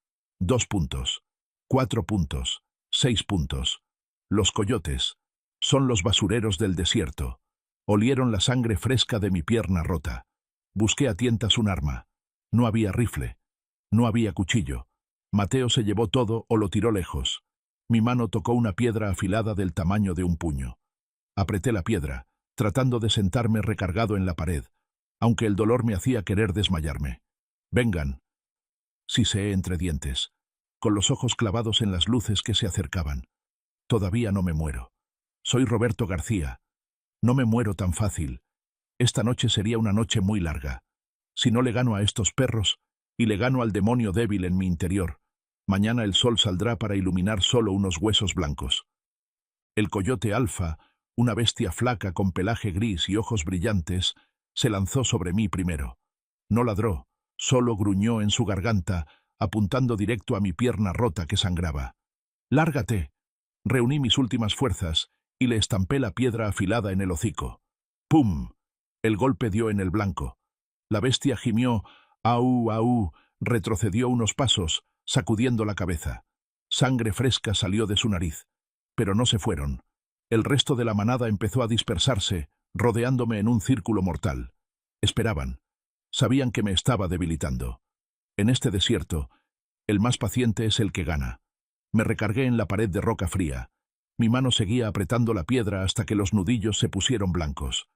2 puntos, 4 puntos, 6 puntos. Los coyotes son los basureros del desierto. Olieron la sangre fresca de mi pierna rota. Busqué a tientas un arma. No había rifle. No había cuchillo. Mateo se llevó todo o lo tiró lejos. Mi mano tocó una piedra afilada del tamaño de un puño. Apreté la piedra, tratando de sentarme recargado en la pared, aunque el dolor me hacía querer desmayarme. «Vengan», siseé entre dientes, con los ojos clavados en las luces que se acercaban. «Todavía no me muero. Soy Roberto García. No me muero tan fácil. Esta noche sería una noche muy larga. Si no le gano a estos perros, y le gano al demonio débil en mi interior, mañana el sol saldrá para iluminar solo unos huesos blancos». El coyote alfa, una bestia flaca con pelaje gris y ojos brillantes, se lanzó sobre mí primero. No ladró, solo gruñó en su garganta, apuntando directo a mi pierna rota que sangraba. «¡Lárgate!». Reuní mis últimas fuerzas y le estampé la piedra afilada en el hocico. ¡Pum! El golpe dio en el blanco. La bestia gimió, «¡Au, au!», retrocedió unos pasos, sacudiendo la cabeza. Sangre fresca salió de su nariz. Pero no se fueron. El resto de la manada empezó a dispersarse, rodeándome en un círculo mortal. Esperaban. Sabían que me estaba debilitando. En este desierto, el más paciente es el que gana. Me recargué en la pared de roca fría. Mi mano seguía apretando la piedra hasta que los nudillos se pusieron blancos.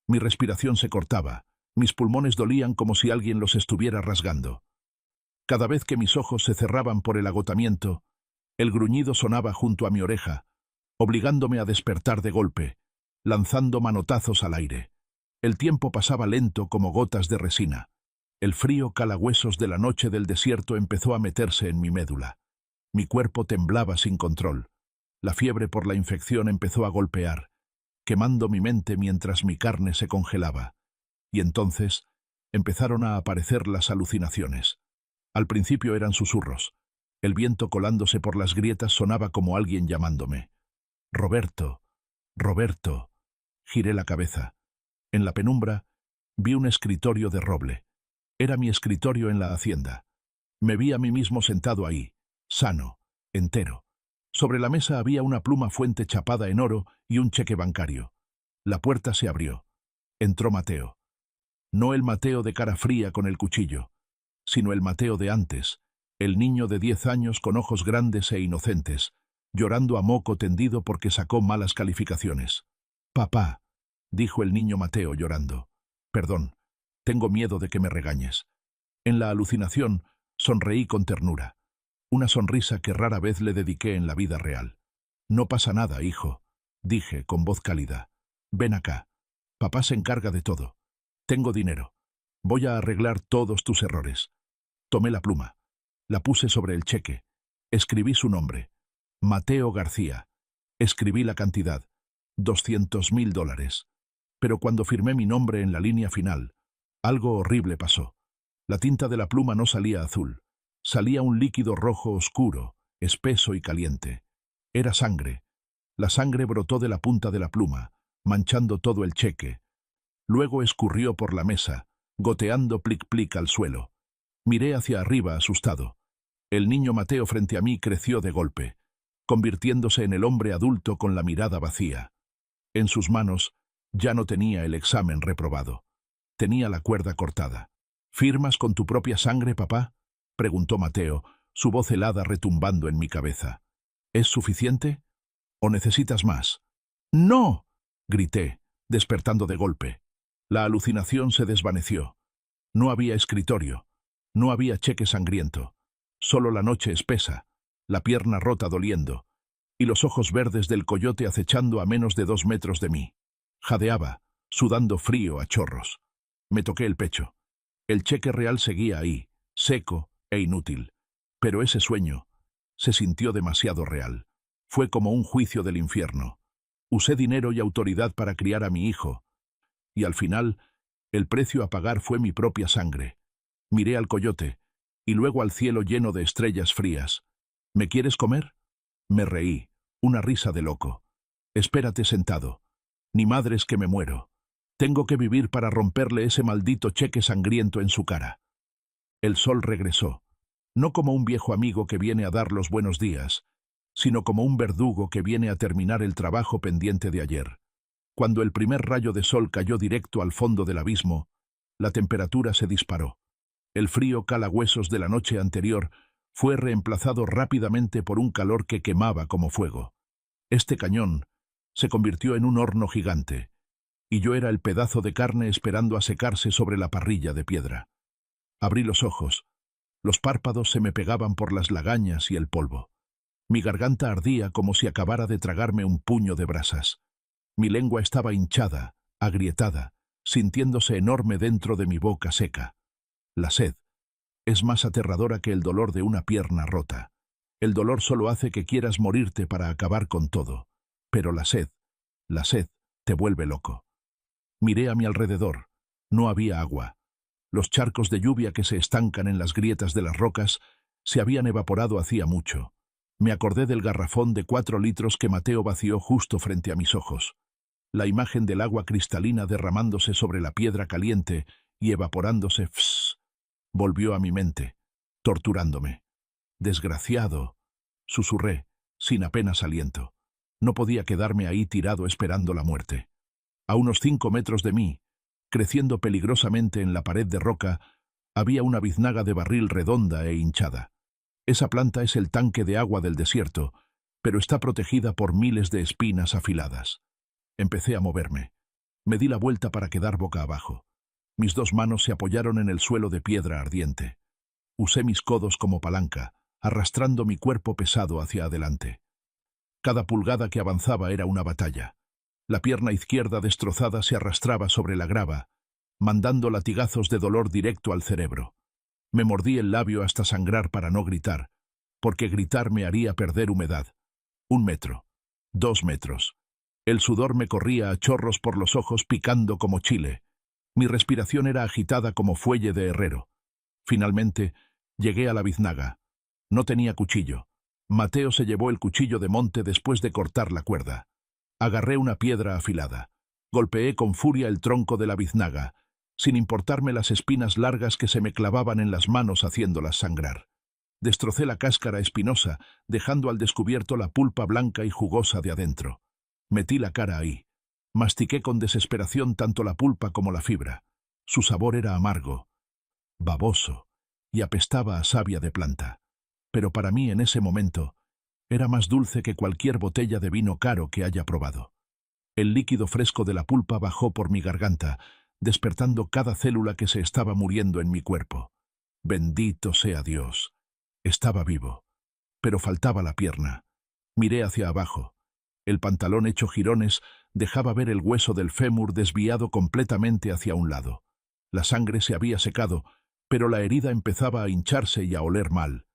Mi respiración se cortaba. Mis pulmones dolían como si alguien los estuviera rasgando. Cada vez que mis ojos se cerraban por el agotamiento, el gruñido sonaba junto a mi oreja, obligándome a despertar de golpe, lanzando manotazos al aire. El tiempo pasaba lento como gotas de resina. El frío calahuesos de la noche del desierto empezó a meterse en mi médula. Mi cuerpo temblaba sin control. La fiebre por la infección empezó a golpear, quemando mi mente mientras mi carne se congelaba. Y entonces empezaron a aparecer las alucinaciones. Al principio eran susurros. El viento colándose por las grietas sonaba como alguien llamándome. «Roberto, Roberto». Giré la cabeza. En la penumbra vi un escritorio de roble. Era mi escritorio en la hacienda. Me vi a mí mismo sentado ahí, sano, entero. Sobre la mesa había una pluma fuente chapada en oro y un cheque bancario. La puerta se abrió. Entró Mateo. No el Mateo de cara fría con el cuchillo, sino el Mateo de antes, el niño de 10 años con ojos grandes e inocentes, llorando a moco tendido porque sacó malas calificaciones. «Papá», dijo el niño Mateo llorando. «Perdón, tengo miedo de que me regañes». En la alucinación, sonreí con ternura. Una sonrisa que rara vez le dediqué en la vida real. «No pasa nada, hijo», dije con voz cálida. «Ven acá. Papá se encarga de todo. Tengo dinero. Voy a arreglar todos tus errores». Tomé la pluma. La puse sobre el cheque. Escribí su nombre. Mateo García. Escribí la cantidad. $200.000. Pero cuando firmé mi nombre en la línea final, algo horrible pasó. La tinta de la pluma no salía azul. Salía un líquido rojo oscuro, espeso y caliente. Era sangre. La sangre brotó de la punta de la pluma, manchando todo el cheque. Luego escurrió por la mesa, goteando plic-plic al suelo. Miré hacia arriba asustado. El niño Mateo frente a mí creció de golpe, convirtiéndose en el hombre adulto con la mirada vacía. En sus manos ya no tenía el examen reprobado. Tenía la cuerda cortada. «¿Firmas con tu propia sangre, papá?», preguntó Mateo, su voz helada retumbando en mi cabeza. «¿Es suficiente? ¿O necesitas más?». «¡No!», grité, despertando de golpe. La alucinación se desvaneció. No había escritorio. No había cheque sangriento. Solo la noche espesa. la pierna rota doliendo, y los ojos verdes del coyote acechando a menos de 2 metros de mí. Jadeaba, sudando frío a chorros. Me toqué el pecho. El cheque real seguía ahí, seco e inútil. Pero ese sueño se sintió demasiado real. Fue como un juicio del infierno. Usé dinero y autoridad para criar a mi hijo, y al final, el precio a pagar fue mi propia sangre. Miré al coyote, y luego al cielo lleno de estrellas frías. ¿Me quieres comer? Me reí, una risa de loco. Espérate sentado. Ni madres que me muero. Tengo que vivir para romperle ese maldito cheque sangriento en su cara. El sol regresó, no como un viejo amigo que viene a dar los buenos días, sino como un verdugo que viene a terminar el trabajo pendiente de ayer. Cuando el primer rayo de sol cayó directo al fondo del abismo, la temperatura se disparó. El frío calahuesos de la noche anterior fue reemplazado rápidamente por un calor que quemaba como fuego. Este cañón se convirtió en un horno gigante, y yo era el pedazo de carne esperando a secarse sobre la parrilla de piedra. Abrí los ojos. Los párpados se me pegaban por las lagañas y el polvo. Mi garganta ardía como si acabara de tragarme un puño de brasas. Mi lengua estaba hinchada, agrietada, sintiéndose enorme dentro de mi boca seca. La sed es más aterradora que el dolor de una pierna rota. El dolor solo hace que quieras morirte para acabar con todo. Pero la sed, te vuelve loco. Miré a mi alrededor. No había agua. Los charcos de lluvia que se estancan en las grietas de las rocas se habían evaporado hacía mucho. Me acordé del garrafón de 4 litros que Mateo vació justo frente a mis ojos. La imagen del agua cristalina derramándose sobre la piedra caliente y evaporándose, volvió a mi mente, torturándome. Desgraciado, susurré, sin apenas aliento. No podía quedarme ahí tirado esperando la muerte. A unos 5 metros de mí, creciendo peligrosamente en la pared de roca, había una biznaga de barril redonda e hinchada. Esa planta es el tanque de agua del desierto, pero está protegida por miles de espinas afiladas. Empecé a moverme. Me di la vuelta para quedar boca abajo. Mis 2 manos se apoyaron en el suelo de piedra ardiente. Usé mis codos como palanca, arrastrando mi cuerpo pesado hacia adelante. Cada pulgada que avanzaba era una batalla. La pierna izquierda destrozada se arrastraba sobre la grava, mandando latigazos de dolor directo al cerebro. Me mordí el labio hasta sangrar para no gritar, porque gritar me haría perder humedad. 1 metro. 2 metros. El sudor me corría a chorros por los ojos picando como chile. Mi respiración era agitada como fuelle de herrero. Finalmente, llegué a la biznaga. No tenía cuchillo. Mateo se llevó el cuchillo de monte después de cortar la cuerda. Agarré una piedra afilada. Golpeé con furia el tronco de la biznaga, sin importarme las espinas largas que se me clavaban en las manos haciéndolas sangrar. Destrocé la cáscara espinosa, dejando al descubierto la pulpa blanca y jugosa de adentro. Metí la cara ahí. Mastiqué con desesperación tanto la pulpa como la fibra. Su sabor era amargo, baboso, y apestaba a savia de planta. Pero para mí en ese momento era más dulce que cualquier botella de vino caro que haya probado. El líquido fresco de la pulpa bajó por mi garganta, despertando cada célula que se estaba muriendo en mi cuerpo. Bendito sea Dios. Estaba vivo. Pero faltaba la pierna. Miré hacia abajo. El pantalón hecho jirones dejaba ver el hueso del fémur desviado completamente hacia un lado. La sangre se había secado, pero la herida empezaba a hincharse y a oler mal.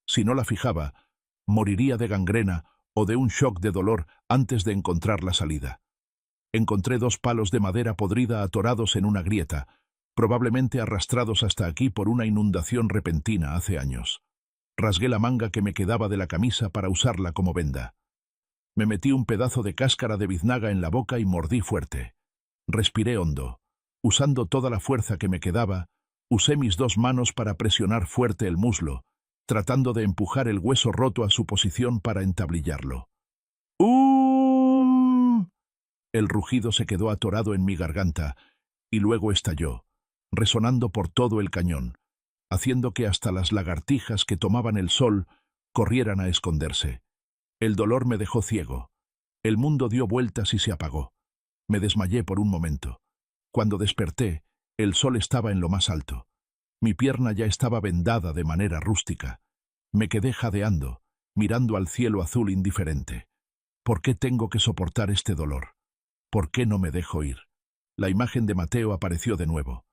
Si no la fijaba, moriría de gangrena o de un shock de dolor antes de encontrar la salida. Encontré 2 palos de madera podrida atorados en una grieta, probablemente arrastrados hasta aquí por una inundación repentina hace años. Rasgué la manga que me quedaba de la camisa para usarla como venda. Me metí un pedazo de cáscara de biznaga en la boca y mordí fuerte. Respiré hondo. Usando toda la fuerza que me quedaba, usé mis 2 manos para presionar fuerte el muslo, tratando de empujar el hueso roto a su posición para entablillarlo. El rugido se quedó atorado en mi garganta y luego estalló, resonando por todo el cañón, haciendo que hasta las lagartijas que tomaban el sol corrieran a esconderse. El dolor me dejó ciego. El mundo dio vueltas y se apagó. Me desmayé por un momento. Cuando desperté, el sol estaba en lo más alto. Mi pierna ya estaba vendada de manera rústica. Me quedé jadeando, mirando al cielo azul indiferente. ¿Por qué tengo que soportar este dolor? ¿Por qué no me dejo ir? La imagen de Mateo apareció de nuevo.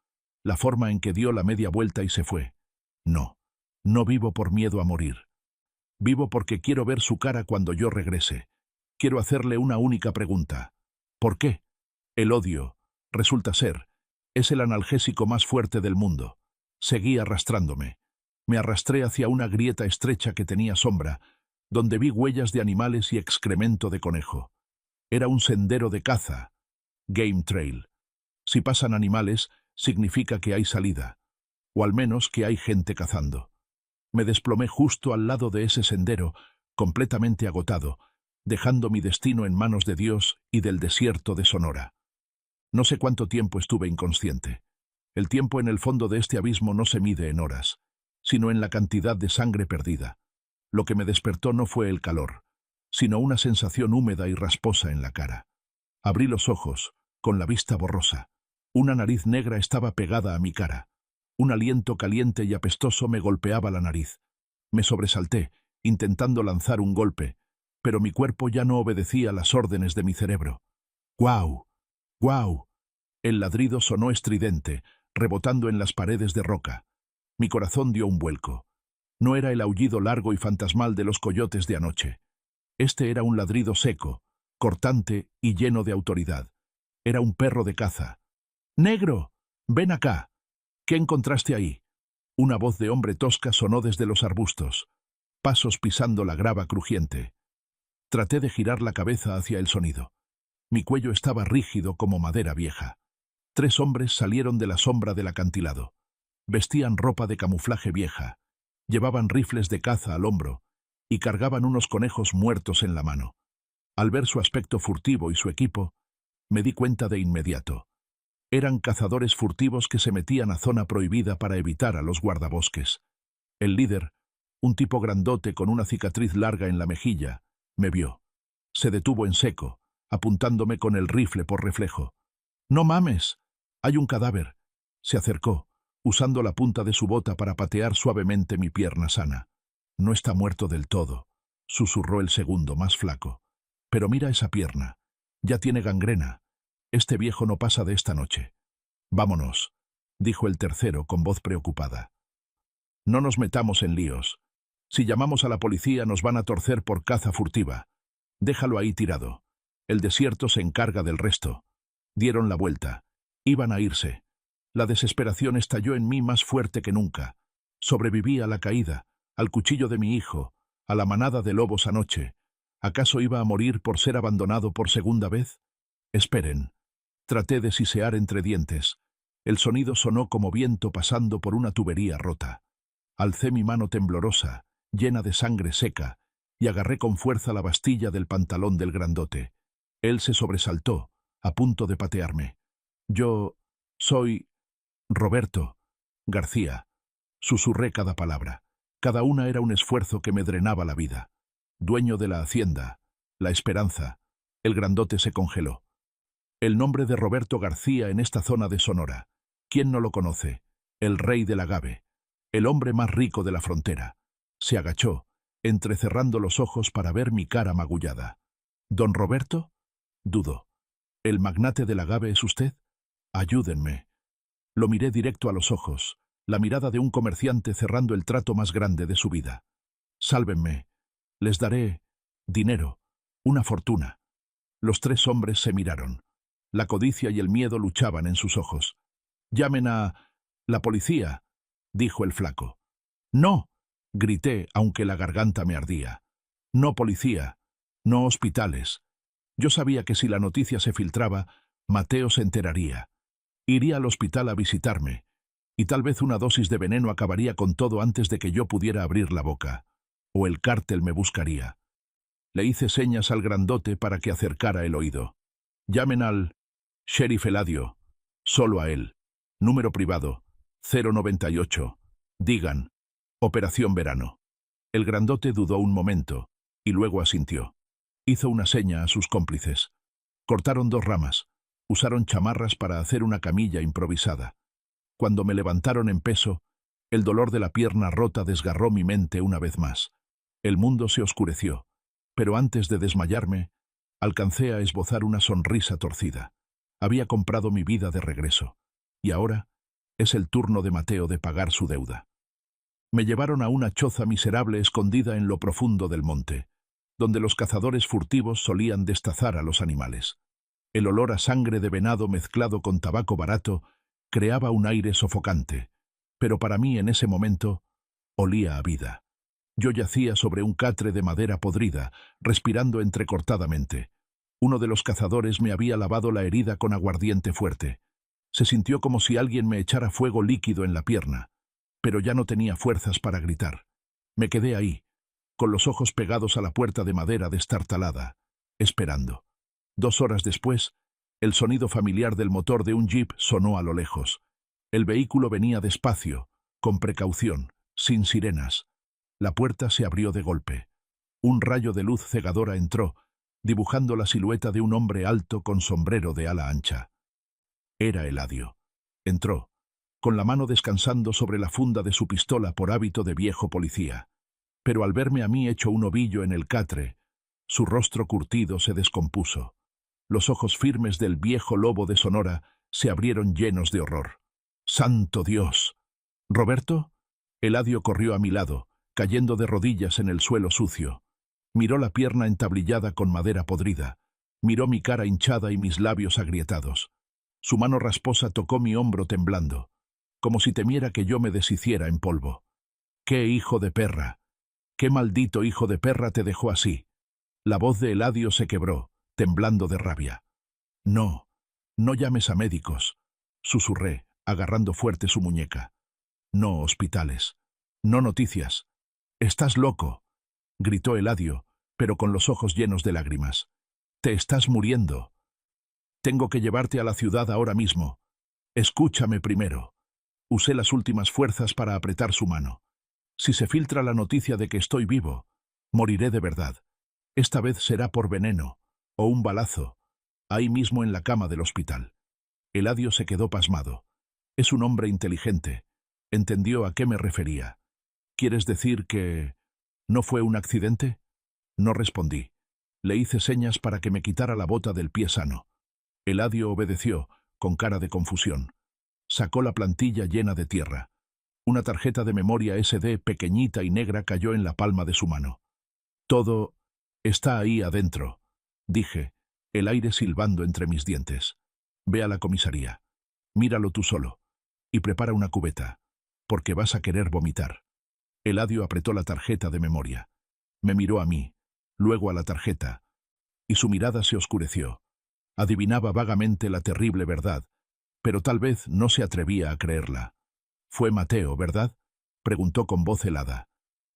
La forma en que dio la media vuelta y se fue. No, no vivo por miedo a morir. Vivo porque quiero ver su cara cuando yo regrese. Quiero hacerle una única pregunta. ¿Por qué? El odio, resulta ser, es el analgésico más fuerte del mundo. Seguí arrastrándome. Me arrastré hacia una grieta estrecha que tenía sombra, donde vi huellas de animales y excremento de conejo. Era un sendero de caza. Game Trail. Si pasan animales, significa que hay salida, o al menos que hay gente cazando. Me desplomé justo al lado de ese sendero, completamente agotado, dejando mi destino en manos de Dios y del desierto de Sonora. No sé cuánto tiempo estuve inconsciente. El tiempo en el fondo de este abismo no se mide en horas, sino en la cantidad de sangre perdida. Lo que me despertó no fue el calor, sino una sensación húmeda y rasposa en la cara. Abrí los ojos, con la vista borrosa. Una nariz negra estaba pegada a mi cara. Un aliento caliente y apestoso me golpeaba la nariz. Me sobresalté, intentando lanzar un golpe, pero mi cuerpo ya no obedecía las órdenes de mi cerebro. ¡Guau! ¡Guau! El ladrido sonó estridente, rebotando en las paredes de roca. Mi corazón dio un vuelco. No era el aullido largo y fantasmal de los coyotes de anoche. Este era un ladrido seco, cortante y lleno de autoridad. Era un perro de caza. «¡Negro! ¡Ven acá! ¿Qué encontraste ahí?» Una voz de hombre tosca sonó desde los arbustos. Pasos pisando la grava crujiente. Traté de girar la cabeza hacia el sonido. Mi cuello estaba rígido como madera vieja. 3 hombres salieron de la sombra del acantilado. Vestían ropa de camuflaje vieja, llevaban rifles de caza al hombro y cargaban unos conejos muertos en la mano. Al ver su aspecto furtivo y su equipo, me di cuenta de inmediato. Eran cazadores furtivos que se metían a zona prohibida para evitar a los guardabosques. El líder, un tipo grandote con una cicatriz larga en la mejilla, me vio. Se detuvo en seco, apuntándome con el rifle por reflejo. «¡No mames! Hay un cadáver». Se acercó, usando la punta de su bota para patear suavemente mi pierna sana. «No está muerto del todo», susurró el segundo, más flaco. «Pero mira esa pierna. Ya tiene gangrena. Este viejo no pasa de esta noche». «Vámonos», dijo el tercero con voz preocupada. «No nos metamos en líos. Si llamamos a la policía nos van a torcer por caza furtiva. Déjalo ahí tirado. El desierto se encarga del resto». Dieron la vuelta. Iban a irse. La desesperación estalló en mí más fuerte que nunca. Sobreviví a la caída, al cuchillo de mi hijo, a la manada de lobos anoche. ¿Acaso iba a morir por ser abandonado por segunda vez? Esperen. Traté de sisear entre dientes. El sonido sonó como viento pasando por una tubería rota. Alcé mi mano temblorosa, llena de sangre seca, y agarré con fuerza la bastilla del pantalón del grandote. Él se sobresaltó, a punto de patearme. «Yo soy Roberto García», susurré cada palabra. Cada una era un esfuerzo que me drenaba la vida. «Dueño de la hacienda, la esperanza». El grandote se congeló. El nombre de Roberto García en esta zona de Sonora. ¿Quién no lo conoce? El rey del agave. El hombre más rico de la frontera. Se agachó, entrecerrando los ojos para ver mi cara magullada. «¿Don Roberto?» Dudó. «¿El magnate del agave es usted? Ayúdenme». Lo miré directo a los ojos, la mirada de un comerciante cerrando el trato más grande de su vida. «Sálvenme. Les daré dinero, una fortuna». Los 3 hombres se miraron. La codicia y el miedo luchaban en sus ojos. «Llamen a la policía», dijo el flaco. «No», grité, aunque la garganta me ardía. «No policía, no hospitales». Yo sabía que si la noticia se filtraba, Mateo se enteraría. Iría al hospital a visitarme, y tal vez una dosis de veneno acabaría con todo antes de que yo pudiera abrir la boca. O el cártel me buscaría. Le hice señas al grandote para que acercara el oído. «Llamen al sheriff Eladio. Solo a él. Número privado, 098. Digan, Operación Verano». El grandote dudó un momento, y luego asintió. Hizo una seña a sus cómplices. Cortaron 2 ramas. Usaron chamarras para hacer una camilla improvisada. Cuando me levantaron en peso, el dolor de la pierna rota desgarró mi mente una vez más. El mundo se oscureció, pero antes de desmayarme, alcancé a esbozar una sonrisa torcida. Había comprado mi vida de regreso, y ahora es el turno de Mateo de pagar su deuda. Me llevaron a una choza miserable escondida en lo profundo del monte, donde los cazadores furtivos solían destazar a los animales. El olor a sangre de venado mezclado con tabaco barato creaba un aire sofocante, pero para mí en ese momento olía a vida. Yo yacía sobre un catre de madera podrida, respirando entrecortadamente. Uno de los cazadores me había lavado la herida con aguardiente fuerte. Se sintió como si alguien me echara fuego líquido en la pierna, pero ya no tenía fuerzas para gritar. Me quedé ahí, con los ojos pegados a la puerta de madera destartalada, esperando. 2 horas después, el sonido familiar del motor de un jeep sonó a lo lejos. El vehículo venía despacio, con precaución, sin sirenas. La puerta se abrió de golpe. Un rayo de luz cegadora entró, dibujando la silueta de un hombre alto con sombrero de ala ancha. Era Eladio. Entró, con la mano descansando sobre la funda de su pistola por hábito de viejo policía. Pero al verme a mí hecho un ovillo en el catre, su rostro curtido se descompuso. Los ojos firmes del viejo lobo de Sonora se abrieron llenos de horror. ¡Santo Dios! ¿Roberto? Eladio corrió a mi lado, cayendo de rodillas en el suelo sucio. Miró la pierna entablillada con madera podrida. Miró mi cara hinchada y mis labios agrietados. Su mano rasposa tocó mi hombro temblando, como si temiera que yo me deshiciera en polvo. ¡Qué hijo de perra! ¡Qué maldito hijo de perra te dejó así! La voz de Eladio se quebró, temblando de rabia. No, no llames a médicos, susurré, agarrando fuerte su muñeca. No hospitales, no noticias. Estás loco, gritó Eladio, pero con los ojos llenos de lágrimas. Te estás muriendo. Tengo que llevarte a la ciudad ahora mismo. Escúchame primero. Usé las últimas fuerzas para apretar su mano. Si se filtra la noticia de que estoy vivo, moriré de verdad. Esta vez será por veneno, o un balazo, ahí mismo en la cama del hospital. Eladio se quedó pasmado. Es un hombre inteligente. Entendió a qué me refería. ¿Quieres decir que no fue un accidente? No respondí. Le hice señas para que me quitara la bota del pie sano. Eladio obedeció, con cara de confusión. Sacó la plantilla llena de tierra. Una tarjeta de memoria SD pequeñita y negra cayó en la palma de su mano. Todo está ahí adentro, dije, el aire silbando entre mis dientes. Ve a la comisaría. Míralo tú solo. Y prepara una cubeta, porque vas a querer vomitar. Eladio apretó la tarjeta de memoria. Me miró a mí, luego a la tarjeta, y su mirada se oscureció. Adivinaba vagamente la terrible verdad, pero tal vez no se atrevía a creerla. «Fue Mateo, ¿verdad?», preguntó con voz helada.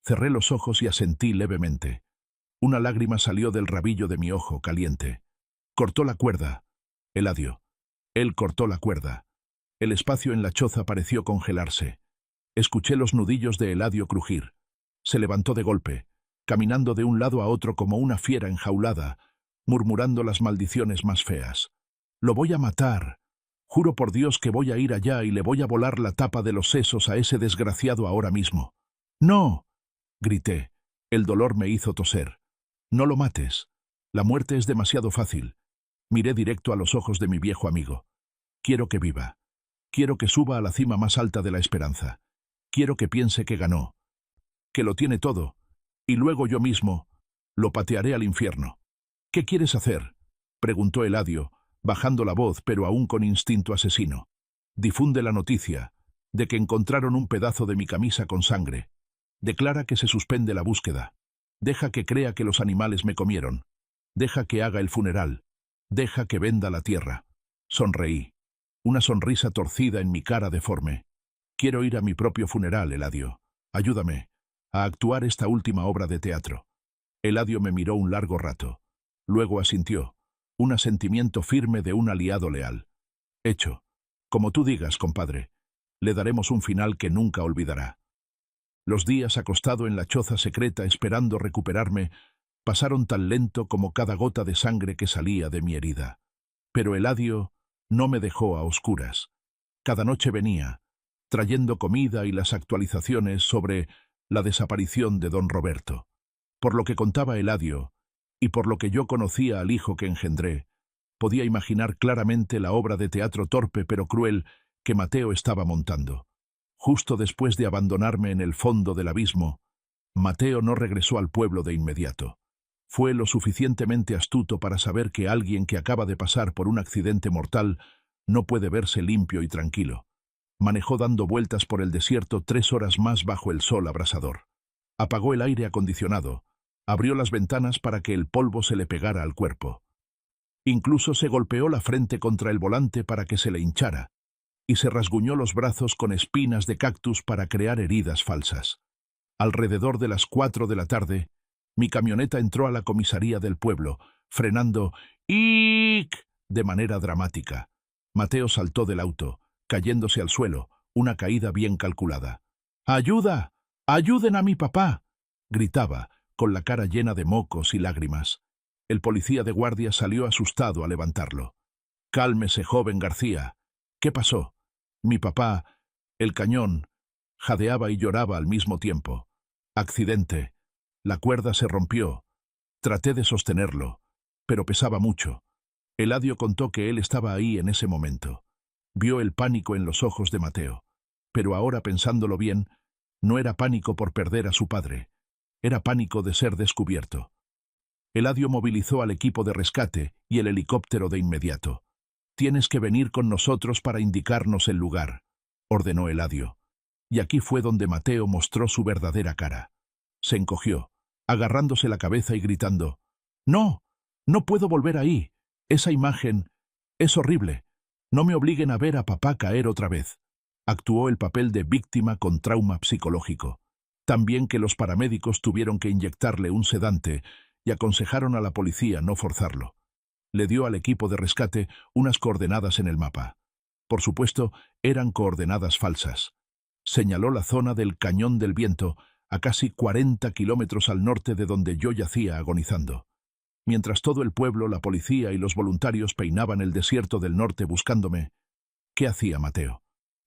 Cerré los ojos y asentí levemente. Una lágrima salió del rabillo de mi ojo caliente. Cortó la cuerda. Eladio. Él cortó la cuerda. El espacio en la choza pareció congelarse. Escuché los nudillos de Eladio crujir. Se levantó de golpe, caminando de un lado a otro como una fiera enjaulada, murmurando las maldiciones más feas. «Lo voy a matar. Juro por Dios que voy a ir allá y le voy a volar la tapa de los sesos a ese desgraciado ahora mismo». «¡No!», grité. El dolor me hizo toser. «No lo mates. La muerte es demasiado fácil». Miré directo a los ojos de mi viejo amigo. «Quiero que viva. Quiero que suba a la cima más alta de la esperanza. Quiero que piense que ganó, que lo tiene todo, y luego yo mismo lo patearé al infierno». «¿Qué quieres hacer?», preguntó Eladio, bajando la voz pero aún con instinto asesino. «Difunde la noticia de que encontraron un pedazo de mi camisa con sangre. Declara que se suspende la búsqueda. Deja que crea que los animales me comieron. Deja que haga el funeral. Deja que venda la tierra». Sonreí. Una sonrisa torcida en mi cara deforme. «Quiero ir a mi propio funeral, Eladio. Ayúdame a actuar esta última obra de teatro». Eladio me miró un largo rato. Luego asintió, un asentimiento firme de un aliado leal. «Hecho. Como tú digas, compadre. Le daremos un final que nunca olvidará». Los días acostado en la choza secreta esperando recuperarme pasaron tan lento como cada gota de sangre que salía de mi herida. Pero Eladio no me dejó a oscuras. Cada noche venía, trayendo comida y las actualizaciones sobre la desaparición de don Roberto. Por lo que contaba Eladio, y por lo que yo conocía al hijo que engendré, podía imaginar claramente la obra de teatro torpe pero cruel que Mateo estaba montando. Justo después de abandonarme en el fondo del abismo, Mateo no regresó al pueblo de inmediato. Fue lo suficientemente astuto para saber que alguien que acaba de pasar por un accidente mortal no puede verse limpio y tranquilo. Manejó dando vueltas por el desierto 3 horas más bajo el sol abrasador. Apagó el aire acondicionado, abrió las ventanas para que el polvo se le pegara al cuerpo. Incluso se golpeó la frente contra el volante para que se le hinchara, y se rasguñó los brazos con espinas de cactus para crear heridas falsas. Alrededor de las 4 de la tarde, mi camioneta entró a la comisaría del pueblo, frenando ¡iiiic! De manera dramática. Mateo saltó del auto, cayéndose al suelo, una caída bien calculada. ¡Ayuda! ¡Ayuden a mi papá!, gritaba, con la cara llena de mocos y lágrimas. El policía de guardia salió asustado a levantarlo. «Cálmese, joven García. ¿Qué pasó?» Mi papá, el cañón, jadeaba y lloraba al mismo tiempo. «Accidente. La cuerda se rompió. Traté de sostenerlo, pero pesaba mucho». Eladio contó que él estaba ahí en ese momento. Vio el pánico en los ojos de Mateo. Pero ahora, pensándolo bien, no era pánico por perder a su padre. Era pánico de ser descubierto. Eladio movilizó al equipo de rescate y el helicóptero de inmediato. «Tienes que venir con nosotros para indicarnos el lugar», ordenó Eladio. Y aquí fue donde Mateo mostró su verdadera cara. Se encogió, agarrándose la cabeza y gritando: «No, no puedo volver ahí. Esa imagen es horrible. No me obliguen a ver a papá caer otra vez». Actuó el papel de víctima con trauma psicológico. También que los paramédicos tuvieron que inyectarle un sedante y aconsejaron a la policía no forzarlo. Le dio al equipo de rescate unas coordenadas en el mapa. Por supuesto, eran coordenadas falsas. Señaló la zona del Cañón del Viento, a casi 40 kilómetros al norte de donde yo yacía agonizando. Mientras todo el pueblo, la policía y los voluntarios peinaban el desierto del norte buscándome, ¿qué hacía Mateo?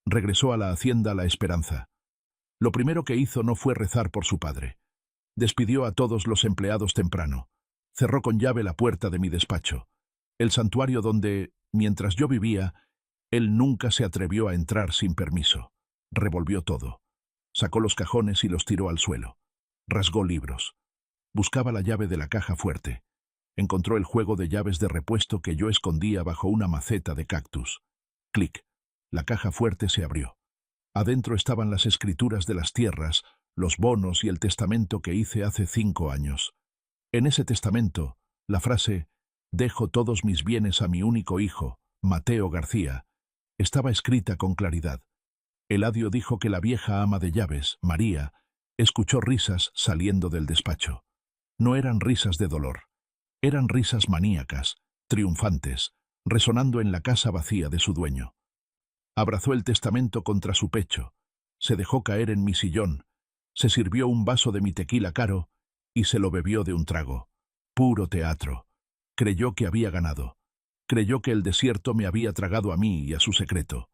Regresó a la hacienda La Esperanza. Lo primero que hizo no fue rezar por su padre. Despidió a todos los empleados temprano. Cerró con llave la puerta de mi despacho, el santuario donde, mientras yo vivía, él nunca se atrevió a entrar sin permiso. Revolvió todo. Sacó los cajones y los tiró al suelo. Rasgó libros. Buscaba la llave de la caja fuerte. Encontró el juego de llaves de repuesto que yo escondía bajo una maceta de cactus. Clic. La caja fuerte se abrió. Adentro estaban las escrituras de las tierras, los bonos y el testamento que hice hace 5 años. En ese testamento, la frase «Dejo todos mis bienes a mi único hijo, Mateo García», estaba escrita con claridad. Eladio dijo que la vieja ama de llaves, María, escuchó risas saliendo del despacho. No eran risas de dolor. Eran risas maníacas, triunfantes, resonando en la casa vacía de su dueño. Abrazó el testamento contra su pecho, se dejó caer en mi sillón, se sirvió un vaso de mi tequila caro y se lo bebió de un trago. Puro teatro. Creyó que había ganado. Creyó que el desierto me había tragado a mí y a su secreto.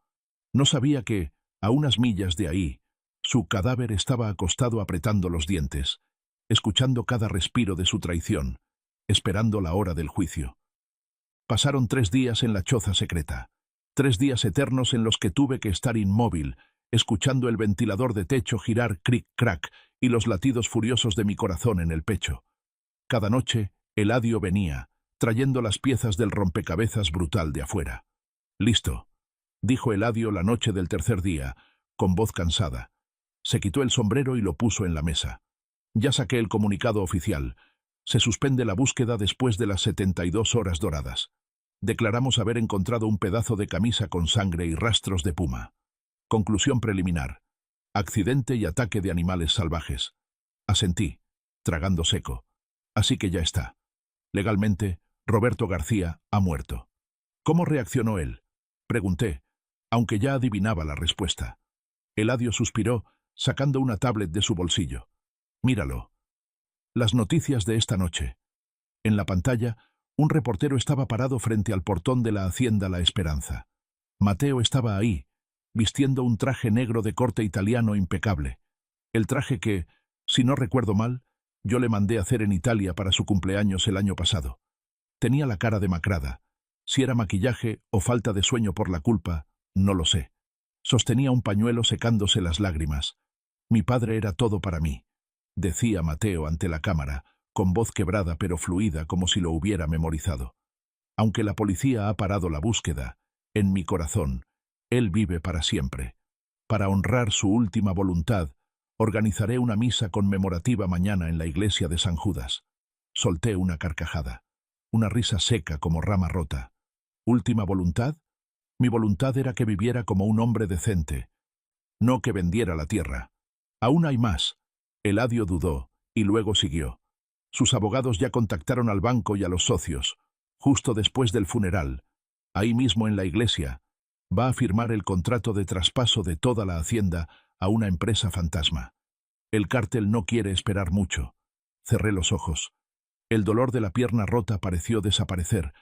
No sabía que, a unas millas de ahí, su cadáver estaba acostado apretando los dientes, escuchando cada respiro de su traición, esperando la hora del juicio. Pasaron 3 días en la choza secreta. 3 días eternos en los que tuve que estar inmóvil, escuchando el ventilador de techo girar cric-crac y los latidos furiosos de mi corazón en el pecho. Cada noche, Eladio venía, trayendo las piezas del rompecabezas brutal de afuera. «Listo», dijo Eladio la noche del tercer día, con voz cansada. Se quitó el sombrero y lo puso en la mesa. «Ya saqué el comunicado oficial. Se suspende la búsqueda después de las 72 horas doradas. Declaramos haber encontrado un pedazo de camisa con sangre y rastros de puma. Conclusión preliminar. Accidente y ataque de animales salvajes». Asentí, tragando seco. «Así que ya está. Legalmente, Roberto García ha muerto». «¿Cómo reaccionó él?», pregunté, aunque ya adivinaba la respuesta. Eladio suspiró, sacando una tablet de su bolsillo. «Míralo. Las noticias de esta noche». En la pantalla, un reportero estaba parado frente al portón de la hacienda La Esperanza. Mateo estaba ahí, vistiendo un traje negro de corte italiano impecable. El traje que, si no recuerdo mal, Yo le mandé hacer en Italia para su cumpleaños el año pasado. Tenía la cara demacrada. Si era maquillaje o falta de sueño por la culpa, no lo sé. Sostenía un pañuelo secándose las lágrimas. Mi padre era todo para mí, decía Mateo ante la cámara, con voz quebrada pero fluida como si lo hubiera memorizado. Aunque la policía ha parado la búsqueda, en mi corazón, él vive para siempre. Para honrar su última voluntad, organizaré una misa conmemorativa mañana en la iglesia de San Judas. Solté una carcajada, una risa seca como rama rota. ¿Última voluntad? Mi voluntad era que viviera como un hombre decente, no que vendiera la tierra. Aún hay más. Eladio dudó, y luego siguió. Sus abogados ya contactaron al banco y a los socios, justo después del funeral. Ahí mismo en la iglesia, va a firmar el contrato de traspaso de toda la hacienda a una empresa fantasma. El cártel no quiere esperar mucho. Cerré los ojos. El dolor de la pierna rota pareció desaparecer,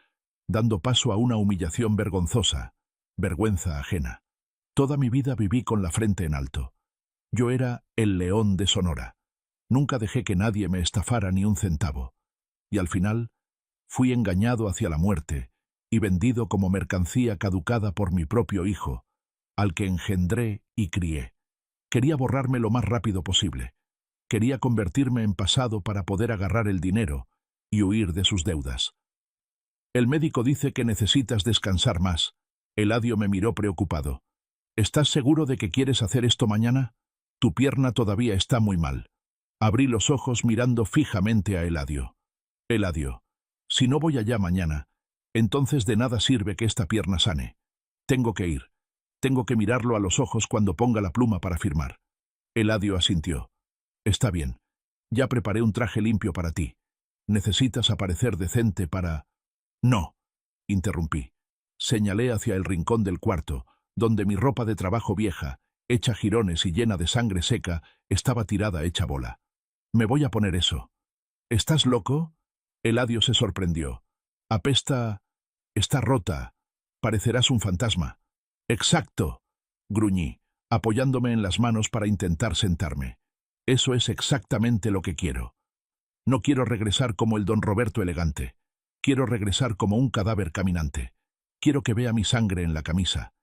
dando paso a una humillación vergonzosa, vergüenza ajena. Toda mi vida viví con la frente en alto. Yo era el león de Sonora. Nunca dejé que nadie me estafara ni un centavo. Y al final, fui engañado hacia la muerte y vendido como mercancía caducada por mi propio hijo, al que engendré y crié. Quería borrarme lo más rápido posible. Quería convertirme en pasado para poder agarrar el dinero y huir de sus deudas. El médico dice que necesitas descansar más. Eladio me miró preocupado. ¿Estás seguro de que quieres hacer esto mañana? Tu pierna todavía está muy mal. Abrí los ojos mirando fijamente a Eladio. Eladio, si no voy allá mañana, entonces de nada sirve que esta pierna sane. Tengo que ir. Tengo que mirarlo a los ojos cuando ponga la pluma para firmar. Eladio asintió. Está bien. Ya preparé un traje limpio para ti. Necesitas aparecer decente para... No, interrumpí. Señalé hacia el rincón del cuarto, donde mi ropa de trabajo vieja, hecha jirones y llena de sangre seca, estaba tirada hecha bola. Me voy a poner eso. ¿Estás loco? Eladio se sorprendió. Apesta... Está rota. Parecerás un fantasma. Exacto, gruñí, apoyándome en las manos para intentar sentarme. Eso es exactamente lo que quiero. No quiero regresar como el don Roberto elegante. Quiero regresar como un cadáver caminante. Quiero que vea mi sangre en la camisa.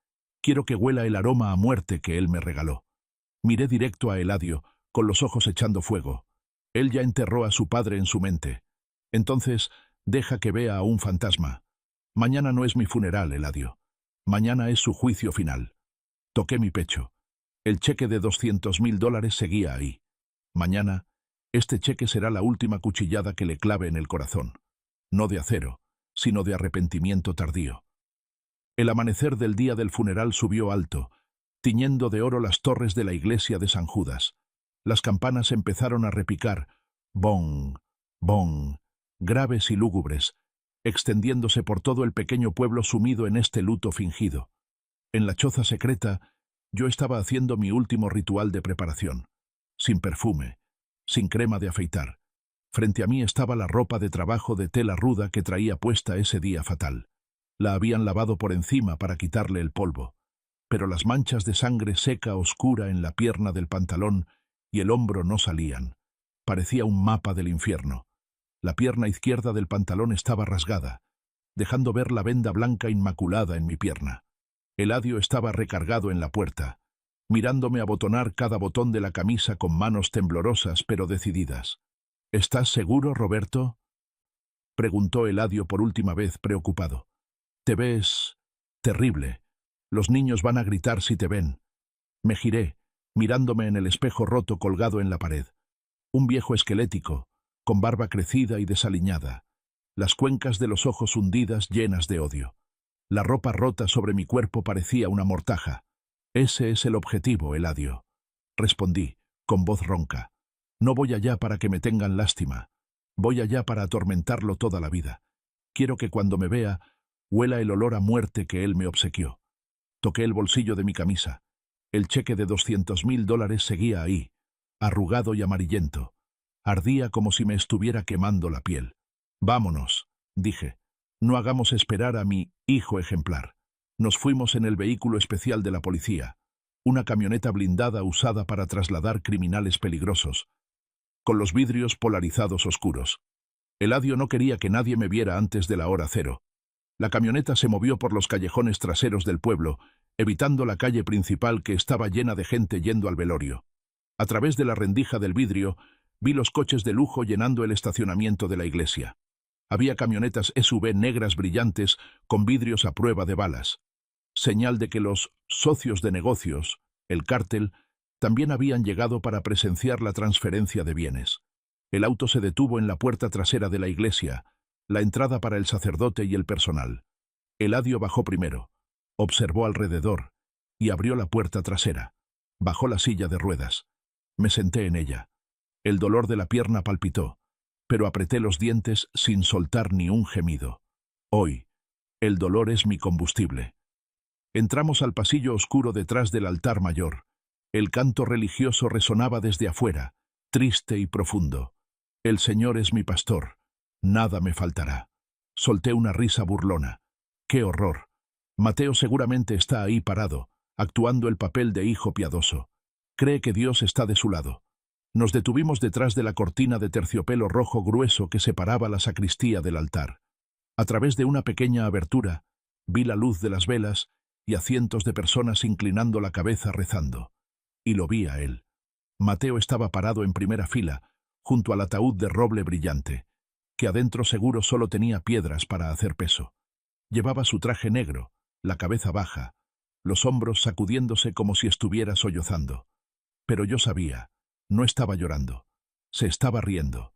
Quiero que huela el aroma a muerte que él me regaló. Miré directo a Eladio, con los ojos echando fuego. Él ya enterró a su padre en su mente. Entonces, deja que vea a un fantasma. Mañana no es mi funeral, Eladio. Mañana es su juicio final. Toqué mi pecho. El cheque de $200.000 seguía ahí. Mañana, este cheque será la última cuchillada que le clave en el corazón. No de acero, sino de arrepentimiento tardío. El amanecer del día del funeral subió alto, tiñendo de oro las torres de la iglesia de San Judas. Las campanas empezaron a repicar, bong, bong, graves y lúgubres, extendiéndose por todo el pequeño pueblo sumido en este luto fingido. En la choza secreta, yo estaba haciendo mi último ritual de preparación. Sin perfume, sin crema de afeitar. Frente a mí estaba la ropa de trabajo de tela ruda que traía puesta ese día fatal. La habían lavado por encima para quitarle el polvo, pero las manchas de sangre seca oscura en la pierna del pantalón y el hombro no salían. Parecía un mapa del infierno. La pierna izquierda del pantalón estaba rasgada, dejando ver la venda blanca inmaculada en mi pierna. Eladio estaba recargado en la puerta, mirándome abotonar cada botón de la camisa con manos temblorosas pero decididas. ¿Estás seguro, Roberto? Preguntó Eladio por última vez, preocupado. Te ves... terrible. Los niños van a gritar si te ven. Me giré, mirándome en el espejo roto colgado en la pared. Un viejo esquelético, con barba crecida y desaliñada, las cuencas de los ojos hundidas llenas de odio. La ropa rota sobre mi cuerpo parecía una mortaja. Ese es el objetivo, Eladio. Respondí, con voz ronca. No voy allá para que me tengan lástima. Voy allá para atormentarlo toda la vida. Quiero que cuando me vea, huela el olor a muerte que él me obsequió. Toqué el bolsillo de mi camisa. El cheque de $200.000 seguía ahí, arrugado y amarillento. Ardía como si me estuviera quemando la piel. Vámonos, dije. No hagamos esperar a mi hijo ejemplar. Nos fuimos en el vehículo especial de la policía, una camioneta blindada usada para trasladar criminales peligrosos. con los vidrios polarizados oscuros. Eladio no quería que nadie me viera antes de la hora cero. La camioneta se movió por los callejones traseros del pueblo, evitando la calle principal que estaba llena de gente yendo al velorio. A través de la rendija del vidrio, vi los coches de lujo llenando el estacionamiento de la iglesia. Había camionetas SUV negras brillantes con vidrios a prueba de balas. Señal de que los socios de negocios, el cártel, también habían llegado para presenciar la transferencia de bienes. El auto se detuvo en la puerta trasera de la iglesia, la entrada para el sacerdote y el personal. Eladio bajó primero, observó alrededor y abrió la puerta trasera. Bajó la silla de ruedas. Me senté en ella. El dolor de la pierna palpitó, pero apreté los dientes sin soltar ni un gemido. Hoy, el dolor es mi combustible. Entramos al pasillo oscuro detrás del altar mayor. El canto religioso resonaba desde afuera, triste y profundo. El Señor es mi pastor, nada me faltará. Solté una risa burlona. ¡Qué horror! Mateo seguramente está ahí parado, actuando el papel de hijo piadoso. Cree que Dios está de su lado. Nos detuvimos detrás de la cortina de terciopelo rojo grueso que separaba la sacristía del altar. A través de una pequeña abertura, vi la luz de las velas y a cientos de personas inclinando la cabeza rezando. Y lo vi a él. Mateo estaba parado en primera fila, junto al ataúd de roble brillante, que adentro seguro solo tenía piedras para hacer peso. Llevaba su traje negro, la cabeza baja, los hombros sacudiéndose como si estuviera sollozando. Pero yo sabía, no estaba llorando, se estaba riendo.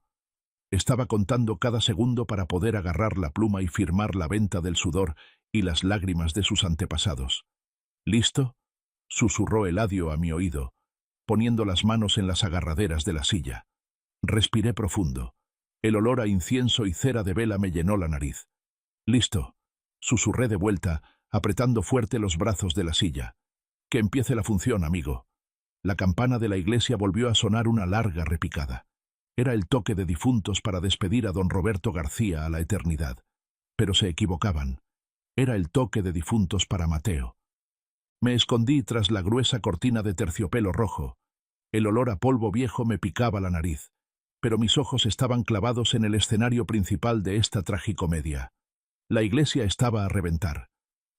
Estaba contando cada segundo para poder agarrar la pluma y firmar la venta del sudor y las lágrimas de sus antepasados. ¿Listo?, susurró Eladio a mi oído, poniendo las manos en las agarraderas de la silla. Respiré profundo. El olor a incienso y cera de vela me llenó la nariz. «Listo», susurré de vuelta, apretando fuerte los brazos de la silla. «Que empiece la función, amigo». La campana de la iglesia volvió a sonar una larga repicada. Era el toque de difuntos para despedir a don Roberto García a la eternidad. Pero se equivocaban. Era el toque de difuntos para Mateo. Me escondí tras la gruesa cortina de terciopelo rojo. El olor a polvo viejo me picaba la nariz, pero mis ojos estaban clavados en el escenario principal de esta tragicomedia. La iglesia estaba a reventar.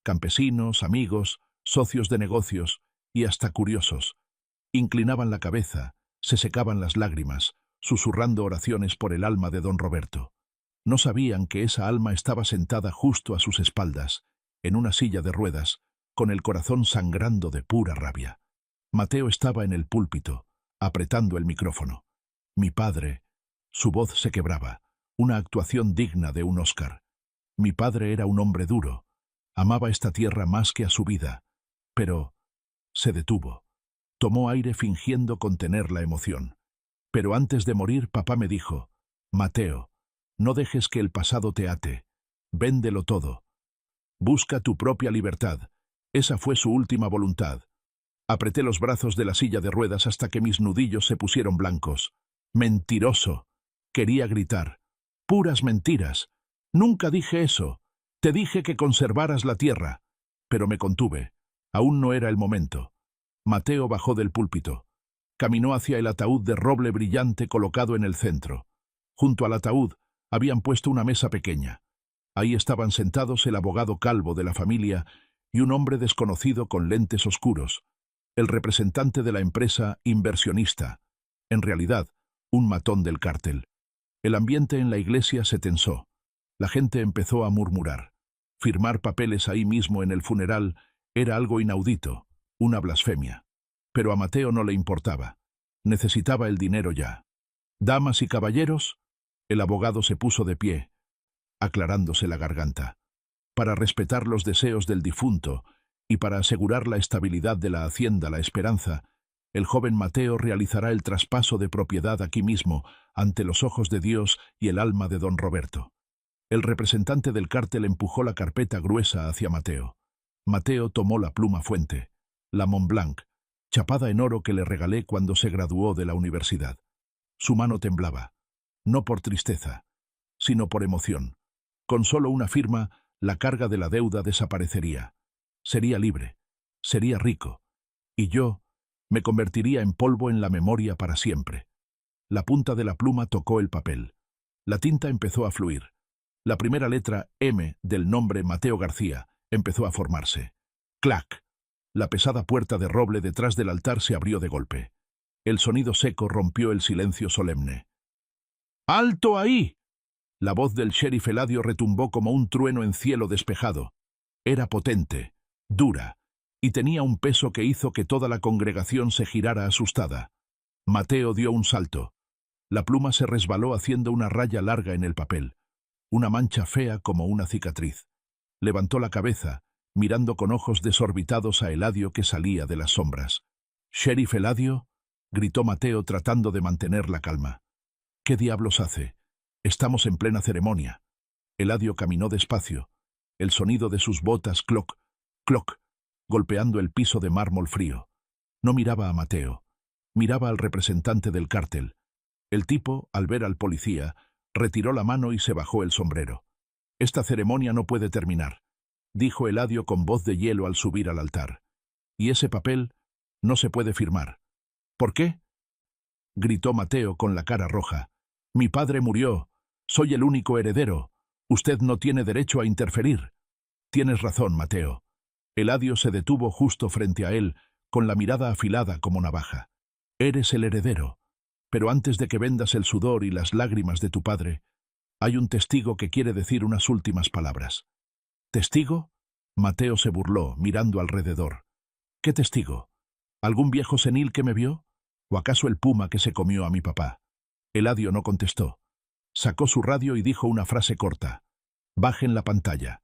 Campesinos, amigos, socios de negocios y hasta curiosos. Inclinaban la cabeza, se secaban las lágrimas, susurrando oraciones por el alma de don Roberto. No sabían que esa alma estaba sentada justo a sus espaldas, en una silla de ruedas, con el corazón sangrando de pura rabia. Mateo estaba en el púlpito, apretando el micrófono. Mi padre, su voz se quebraba, una actuación digna de un Oscar. Mi padre era un hombre duro, amaba esta tierra más que a su vida, pero se detuvo. Tomó aire fingiendo contener la emoción. Pero antes de morir, papá me dijo: «Mateo, no dejes que el pasado te ate. Véndelo todo. Busca tu propia libertad». Esa fue su última voluntad. Apreté los brazos de la silla de ruedas hasta que mis nudillos se pusieron blancos. «Mentiroso», quería gritar. «Puras mentiras. Nunca dije eso. Te dije que conservaras la tierra». Pero me contuve. Aún no era el momento. Mateo bajó del púlpito. Caminó hacia el ataúd de roble brillante colocado en el centro. Junto al ataúd habían puesto una mesa pequeña. Ahí estaban sentados el abogado calvo de la familia y un hombre desconocido con lentes oscuros, el representante de la empresa inversionista, en realidad, un matón del cártel. El ambiente en la iglesia se tensó. La gente empezó a murmurar. Firmar papeles ahí mismo en el funeral era algo inaudito, una blasfemia. Pero a Mateo no le importaba. Necesitaba el dinero ya. «Damas y caballeros», el abogado se puso de pie, aclarándose la garganta. Para respetar los deseos del difunto y para asegurar la estabilidad de la hacienda La Esperanza, el joven Mateo realizará el traspaso de propiedad aquí mismo, ante los ojos de Dios y el alma de don Roberto. El representante del cártel empujó la carpeta gruesa hacia Mateo. Mateo tomó la pluma fuente, la Montblanc, chapada en oro que le regalé cuando se graduó de la universidad. Su mano temblaba, no por tristeza, sino por emoción. Con solo una firma, la carga de la deuda desaparecería. Sería libre, sería rico, y yo me convertiría en polvo en la memoria para siempre. La punta de la pluma tocó el papel. La tinta empezó a fluir. La primera letra M del nombre Mateo García empezó a formarse. ¡Clac! La pesada puerta de roble detrás del altar se abrió de golpe. El sonido seco rompió el silencio solemne. ¡Alto ahí! La voz del sheriff Eladio retumbó como un trueno en cielo despejado. Era potente, dura, y tenía un peso que hizo que toda la congregación se girara asustada. Mateo dio un salto. La pluma se resbaló haciendo una raya larga en el papel, una mancha fea como una cicatriz. Levantó la cabeza, mirando con ojos desorbitados a Eladio que salía de las sombras. «¿Sheriff Eladio?», gritó Mateo tratando de mantener la calma. «¿Qué diablos hace? Estamos en plena ceremonia». Eladio caminó despacio, el sonido de sus botas cloc, cloc, golpeando el piso de mármol frío. No miraba a Mateo, miraba al representante del cártel. El tipo, al ver al policía, retiró la mano y se bajó el sombrero. «Esta ceremonia no puede terminar», dijo Eladio con voz de hielo al subir al altar. «Y ese papel no se puede firmar». «¿Por qué?», gritó Mateo con la cara roja. «Mi padre murió. Soy el único heredero. Usted no tiene derecho a interferir». «Tienes razón, Mateo». Eladio se detuvo justo frente a él, con la mirada afilada como navaja. «Eres el heredero. Pero antes de que vendas el sudor y las lágrimas de tu padre, hay un testigo que quiere decir unas últimas palabras». «¿Testigo?», Mateo se burló, mirando alrededor. «¿Qué testigo? ¿Algún viejo senil que me vio? ¿O acaso el puma que se comió a mi papá?». Eladio no contestó. Sacó su radio y dijo una frase corta. «Bajen la pantalla».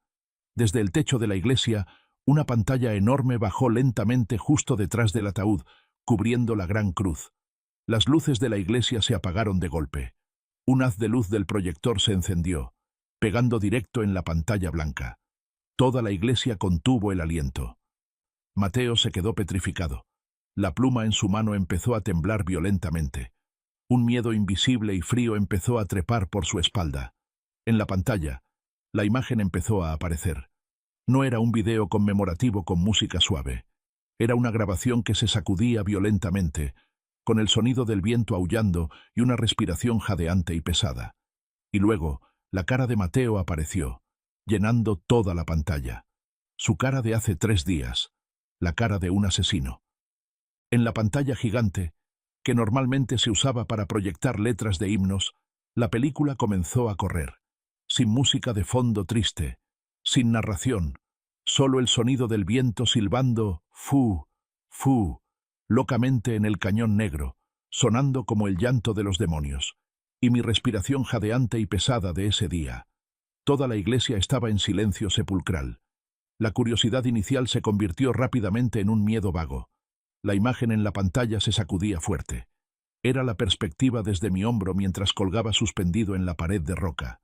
Desde el techo de la iglesia, una pantalla enorme bajó lentamente justo detrás del ataúd, cubriendo la gran cruz. Las luces de la iglesia se apagaron de golpe. Un haz de luz del proyector se encendió, pegando directo en la pantalla blanca. Toda la iglesia contuvo el aliento. Mateo se quedó petrificado. La pluma en su mano empezó a temblar violentamente. Un miedo invisible y frío empezó a trepar por su espalda. En la pantalla, la imagen empezó a aparecer. No era un video conmemorativo con música suave. Era una grabación que se sacudía violentamente, con el sonido del viento aullando y una respiración jadeante y pesada. Y luego, la cara de Mateo apareció, llenando toda la pantalla. Su cara de hace 3 días, la cara de un asesino. En la pantalla gigante, que normalmente se usaba para proyectar letras de himnos, la película comenzó a correr, sin música de fondo triste, sin narración, solo el sonido del viento silbando «fu, fu», locamente en el cañón negro, sonando como el llanto de los demonios, y mi respiración jadeante y pesada de ese día. Toda la iglesia estaba en silencio sepulcral. La curiosidad inicial se convirtió rápidamente en un miedo vago. La imagen en la pantalla se sacudía fuerte. Era la perspectiva desde mi hombro mientras colgaba suspendido en la pared de roca.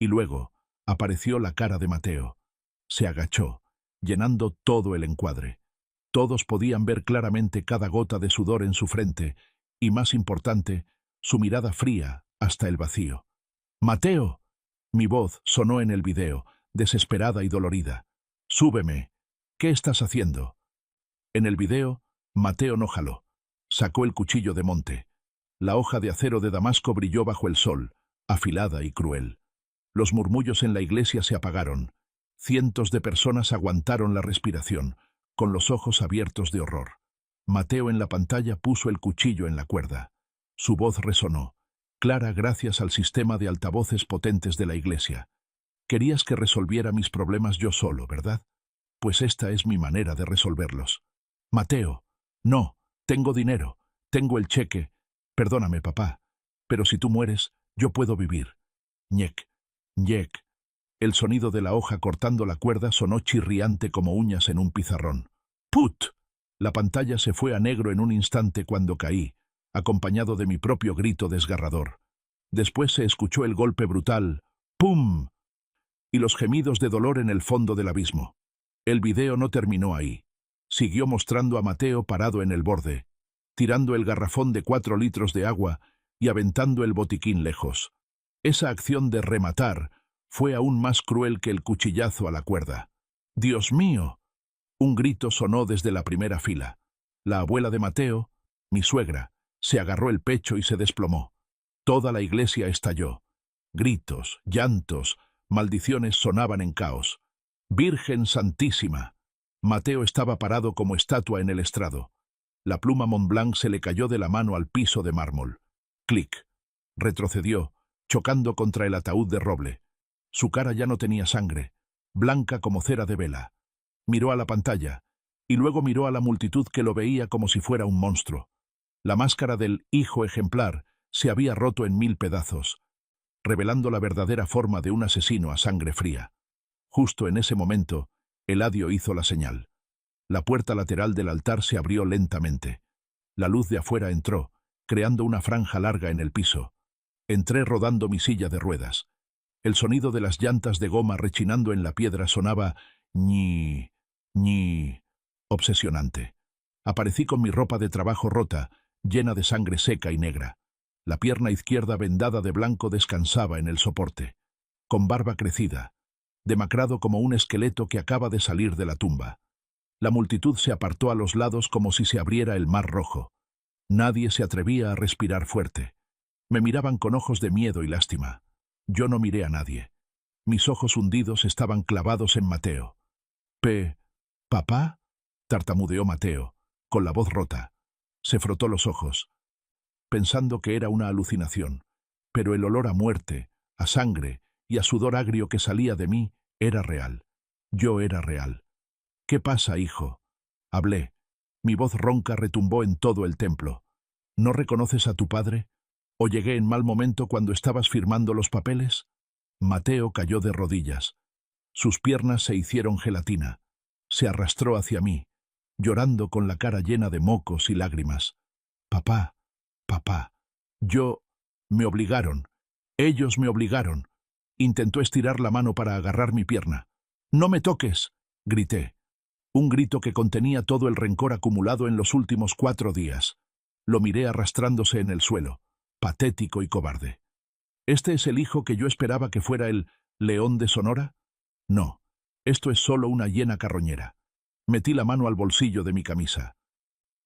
Y luego apareció la cara de Mateo. Se agachó, llenando todo el encuadre. Todos podían ver claramente cada gota de sudor en su frente y, más importante, su mirada fría hasta el vacío. «¡Mateo!». Mi voz sonó en el video, desesperada y dolorida. «¡Súbeme! ¿Qué estás haciendo?». En el video, Mateo no jaló. Sacó el cuchillo de monte. La hoja de acero de Damasco brilló bajo el sol, afilada y cruel. Los murmullos en la iglesia se apagaron. Cientos de personas aguantaron la respiración, con los ojos abiertos de horror. Mateo en la pantalla puso el cuchillo en la cuerda. Su voz resonó, clara gracias al sistema de altavoces potentes de la iglesia. «Querías que resolviera mis problemas yo solo, ¿verdad? Pues esta es mi manera de resolverlos». «Mateo, no, tengo dinero, tengo el cheque. Perdóname, papá, pero si tú mueres, yo puedo vivir». «Ñec, ñec». El sonido de la hoja cortando la cuerda sonó chirriante como uñas en un pizarrón. «¡Put!». La pantalla se fue a negro en un instante cuando caí, acompañado de mi propio grito desgarrador. Después se escuchó el golpe brutal, ¡pum!, y los gemidos de dolor en el fondo del abismo. El video no terminó ahí. Siguió mostrando a Mateo parado en el borde, tirando el garrafón de 4 litros de agua y aventando el botiquín lejos. Esa acción de rematar fue aún más cruel que el cuchillazo a la cuerda. «¡Dios mío!». Un grito sonó desde la primera fila. La abuela de Mateo, mi suegra, se agarró el pecho y se desplomó. Toda la iglesia estalló. Gritos, llantos, maldiciones sonaban en caos. ¡Virgen Santísima! Mateo estaba parado como estatua en el estrado. La pluma Montblanc se le cayó de la mano al piso de mármol. Clic. Retrocedió, chocando contra el ataúd de roble. Su cara ya no tenía sangre, blanca como cera de vela. Miró a la pantalla, y luego miró a la multitud que lo veía como si fuera un monstruo. La máscara del hijo ejemplar se había roto en 1000 pedazos, revelando la verdadera forma de un asesino a sangre fría. Justo en ese momento, Eladio hizo la señal. La puerta lateral del altar se abrió lentamente. La luz de afuera entró, creando una franja larga en el piso. Entré rodando mi silla de ruedas. El sonido de las llantas de goma rechinando en la piedra sonaba ñi, ñi, obsesionante. Aparecí con mi ropa de trabajo rota, llena de sangre seca y negra. La pierna izquierda vendada de blanco descansaba en el soporte, con barba crecida, demacrado como un esqueleto que acaba de salir de la tumba. La multitud se apartó a los lados como si se abriera el mar rojo. Nadie se atrevía a respirar fuerte. Me miraban con ojos de miedo y lástima. Yo no miré a nadie. Mis ojos hundidos estaban clavados en Mateo. ¿Papá? Tartamudeó Mateo, con la voz rota. Se frotó los ojos, pensando que era una alucinación, pero el olor a muerte, a sangre y a sudor agrio que salía de mí era real. Yo era real. ¿Qué pasa, hijo? Hablé. Mi voz ronca retumbó en todo el templo. ¿No reconoces a tu padre? ¿O llegué en mal momento cuando estabas firmando los papeles? Mateo cayó de rodillas. Sus piernas se hicieron gelatina. Se arrastró hacia mí, llorando con la cara llena de mocos y lágrimas. Papá, papá, me obligaron. Ellos me obligaron. Intentó estirar la mano para agarrar mi pierna. ¡No me toques!, grité. Un grito que contenía todo el rencor acumulado en los últimos 4 días. Lo miré arrastrándose en el suelo, patético y cobarde. ¿Este es el hijo que yo esperaba que fuera el León de Sonora? No, esto es solo una hiena carroñera. Metí la mano al bolsillo de mi camisa.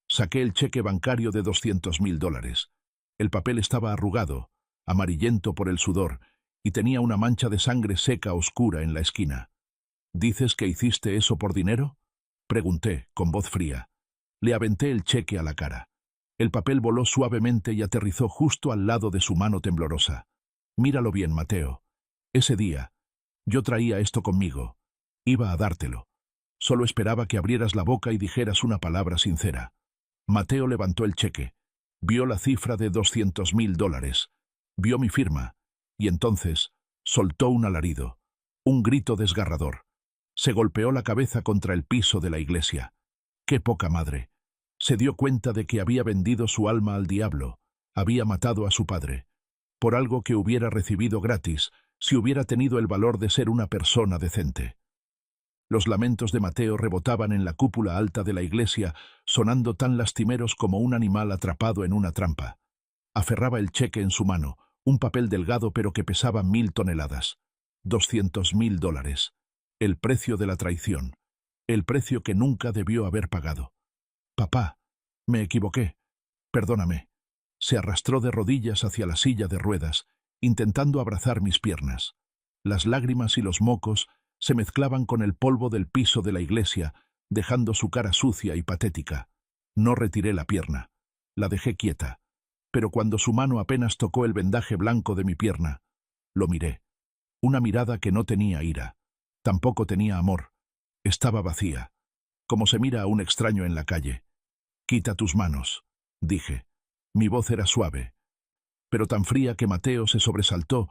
Saqué el cheque bancario de $200.000. El papel estaba arrugado, amarillento por el sudor, y tenía una mancha de sangre seca oscura en la esquina. ¿Dices que hiciste eso por dinero?, pregunté, con voz fría. Le aventé el cheque a la cara. El papel voló suavemente y aterrizó justo al lado de su mano temblorosa. Míralo bien, Mateo. Ese día, yo traía esto conmigo. Iba a dártelo. Solo esperaba que abrieras la boca y dijeras una palabra sincera. Mateo levantó el cheque. Vio la cifra de $200.000. Vio mi firma. Y entonces soltó un alarido. Un grito desgarrador. Se golpeó la cabeza contra el piso de la iglesia. ¡Qué poca madre! Se dio cuenta de que había vendido su alma al diablo. Había matado a su padre. Por algo que hubiera recibido gratis, si hubiera tenido el valor de ser una persona decente. Los lamentos de Mateo rebotaban en la cúpula alta de la iglesia, sonando tan lastimeros como un animal atrapado en una trampa. Aferraba el cheque en su mano, un papel delgado pero que pesaba 1000 toneladas. $200.000. El precio de la traición. El precio que nunca debió haber pagado. Papá, me equivoqué. Perdóname. Se arrastró de rodillas hacia la silla de ruedas, intentando abrazar mis piernas. Las lágrimas y los mocos se mezclaban con el polvo del piso de la iglesia, dejando su cara sucia y patética. No retiré la pierna. La dejé quieta. Pero cuando su mano apenas tocó el vendaje blanco de mi pierna, lo miré. Una mirada que no tenía ira. Tampoco tenía amor. Estaba vacía, como se mira a un extraño en la calle. «Quita tus manos», dije. Mi voz era suave, pero tan fría que Mateo se sobresaltó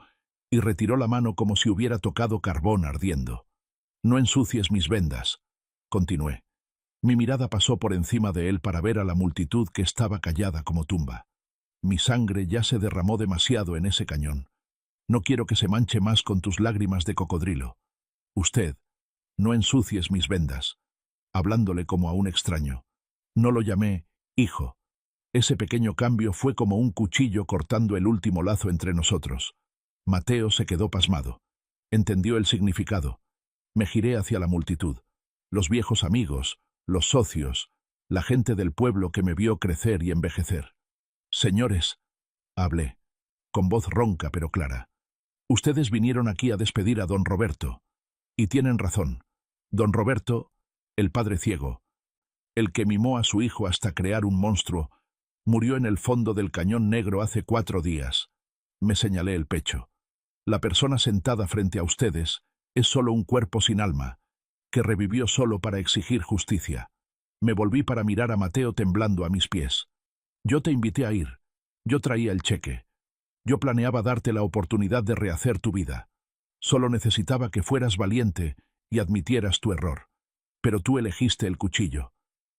y retiró la mano como si hubiera tocado carbón ardiendo. «No ensucies mis vendas», continué. Mi mirada pasó por encima de él para ver a la multitud que estaba callada como tumba. Mi sangre ya se derramó demasiado en ese cañón. No quiero que se manche más con tus lágrimas de cocodrilo. Usted, no ensucies mis vendas, hablándole como a un extraño. No lo llamé hijo. Ese pequeño cambio fue como un cuchillo cortando el último lazo entre nosotros. Mateo se quedó pasmado. Entendió el significado. Me giré hacia la multitud. Los viejos amigos, los socios, la gente del pueblo que me vio crecer y envejecer. Señores, hablé. con voz ronca pero clara. Ustedes vinieron aquí a despedir a don Roberto. Y tienen razón. Don Roberto, el padre ciego, el que mimó a su hijo hasta crear un monstruo, murió en el fondo del Cañón Negro hace 4 días. Me señalé el pecho. La persona sentada frente a ustedes es solo un cuerpo sin alma, que revivió solo para exigir justicia. Me volví para mirar a Mateo temblando a mis pies. Yo te invité a ir. Yo traía el cheque. Yo planeaba darte la oportunidad de rehacer tu vida. Solo necesitaba que fueras valiente y admitieras tu error. Pero tú elegiste el cuchillo.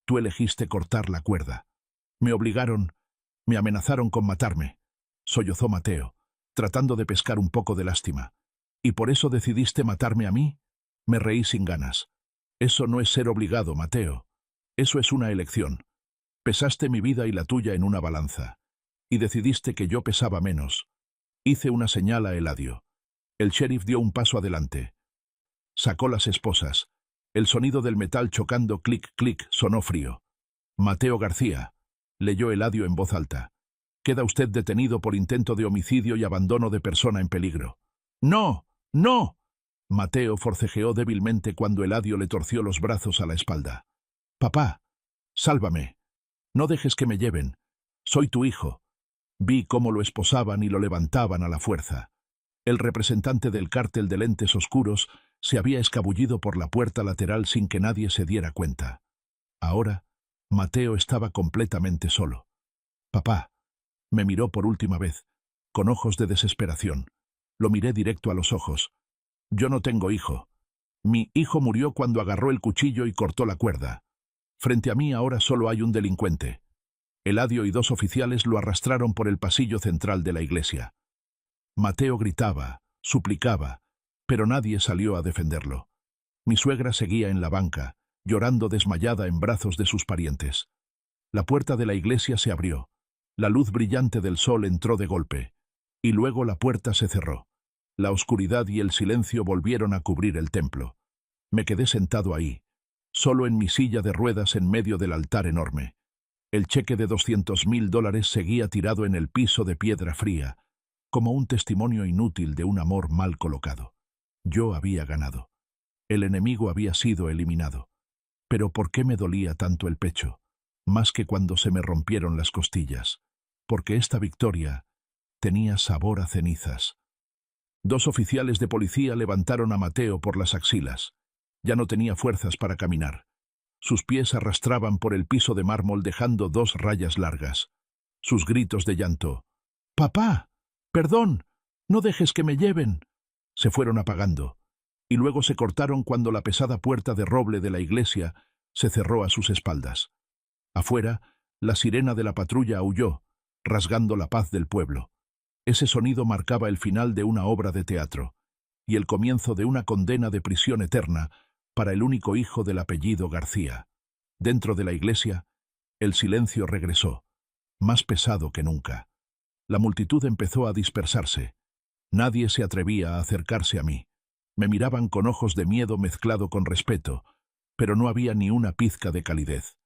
Tú elegiste cortar la cuerda. Me obligaron, me amenazaron con matarme. Sollozó Mateo, tratando de pescar un poco de lástima. ¿Y por eso decidiste matarme a mí? Me reí sin ganas. Eso no es ser obligado, Mateo. Eso es una elección. Pesaste mi vida y la tuya en una balanza. Y decidiste que yo pesaba menos. Hice una señal a Eladio. El sheriff dio un paso adelante. Sacó las esposas. El sonido del metal chocando clic-clic sonó frío. Mateo García, leyó Eladio en voz alta. Queda usted detenido por intento de homicidio y abandono de persona en peligro. ¡No! ¡No! Mateo forcejeó débilmente cuando Eladio le torció los brazos a la espalda. Papá, sálvame. No dejes que me lleven. Soy tu hijo. Vi cómo lo esposaban y lo levantaban a la fuerza. El representante del cártel de lentes oscuros se había escabullido por la puerta lateral sin que nadie se diera cuenta. Ahora, Mateo estaba completamente solo. Papá, me miró por última vez, con ojos de desesperación. Lo miré directo a los ojos. Yo no tengo hijo. Mi hijo murió cuando agarró el cuchillo y cortó la cuerda. Frente a mí ahora solo hay un delincuente. Eladio y 2 oficiales lo arrastraron por el pasillo central de la iglesia. Mateo gritaba, suplicaba, pero nadie salió a defenderlo. Mi suegra seguía en la banca, llorando desmayada en brazos de sus parientes. La puerta de la iglesia se abrió. La luz brillante del sol entró de golpe, y luego la puerta se cerró. La oscuridad y el silencio volvieron a cubrir el templo. Me quedé sentado ahí, solo en mi silla de ruedas en medio del altar enorme. El cheque de $200.000 seguía tirado en el piso de piedra fría, como un testimonio inútil de un amor mal colocado. Yo había ganado. El enemigo había sido eliminado. Pero ¿por qué me dolía tanto el pecho? Más que cuando se me rompieron las costillas. Porque esta victoria tenía sabor a cenizas. 2 oficiales de policía levantaron a Mateo por las axilas. Ya no tenía fuerzas para caminar. Sus pies arrastraban por el piso de mármol dejando 2 rayas largas. Sus gritos de llanto. «¡Papá! ¡Perdón! ¡No dejes que me lleven!» se fueron apagando, y luego se cortaron cuando la pesada puerta de roble de la iglesia se cerró a sus espaldas. Afuera, la sirena de la patrulla aulló, rasgando la paz del pueblo. Ese sonido marcaba el final de una obra de teatro, y el comienzo de una condena de prisión eterna para el único hijo del apellido García. Dentro de la iglesia, el silencio regresó, más pesado que nunca. La multitud empezó a dispersarse. Nadie se atrevía a acercarse a mí. Me miraban con ojos de miedo mezclado con respeto, pero no había ni una pizca de calidez.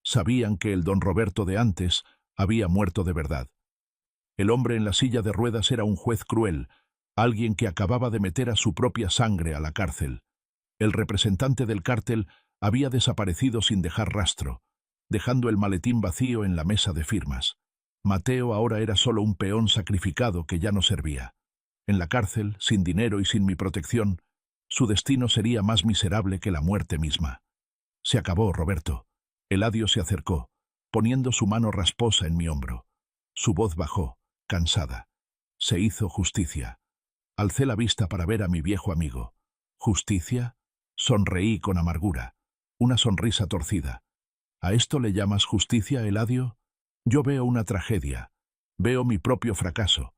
Sabían que el don Roberto de antes había muerto de verdad. El hombre en la silla de ruedas era un juez cruel, alguien que acababa de meter a su propia sangre a la cárcel. El representante del cártel había desaparecido sin dejar rastro, dejando el maletín vacío en la mesa de firmas. Mateo ahora era solo un peón sacrificado que ya no servía. En la cárcel, sin dinero y sin mi protección, su destino sería más miserable que la muerte misma. Se acabó, Roberto. Eladio se acercó, poniendo su mano rasposa en mi hombro. Su voz bajó, cansada. Se hizo justicia. Alcé la vista para ver a mi viejo amigo. ¿Justicia? Sonreí con amargura. Una sonrisa torcida. ¿A esto le llamas justicia, Eladio? Yo veo una tragedia. Veo mi propio fracaso.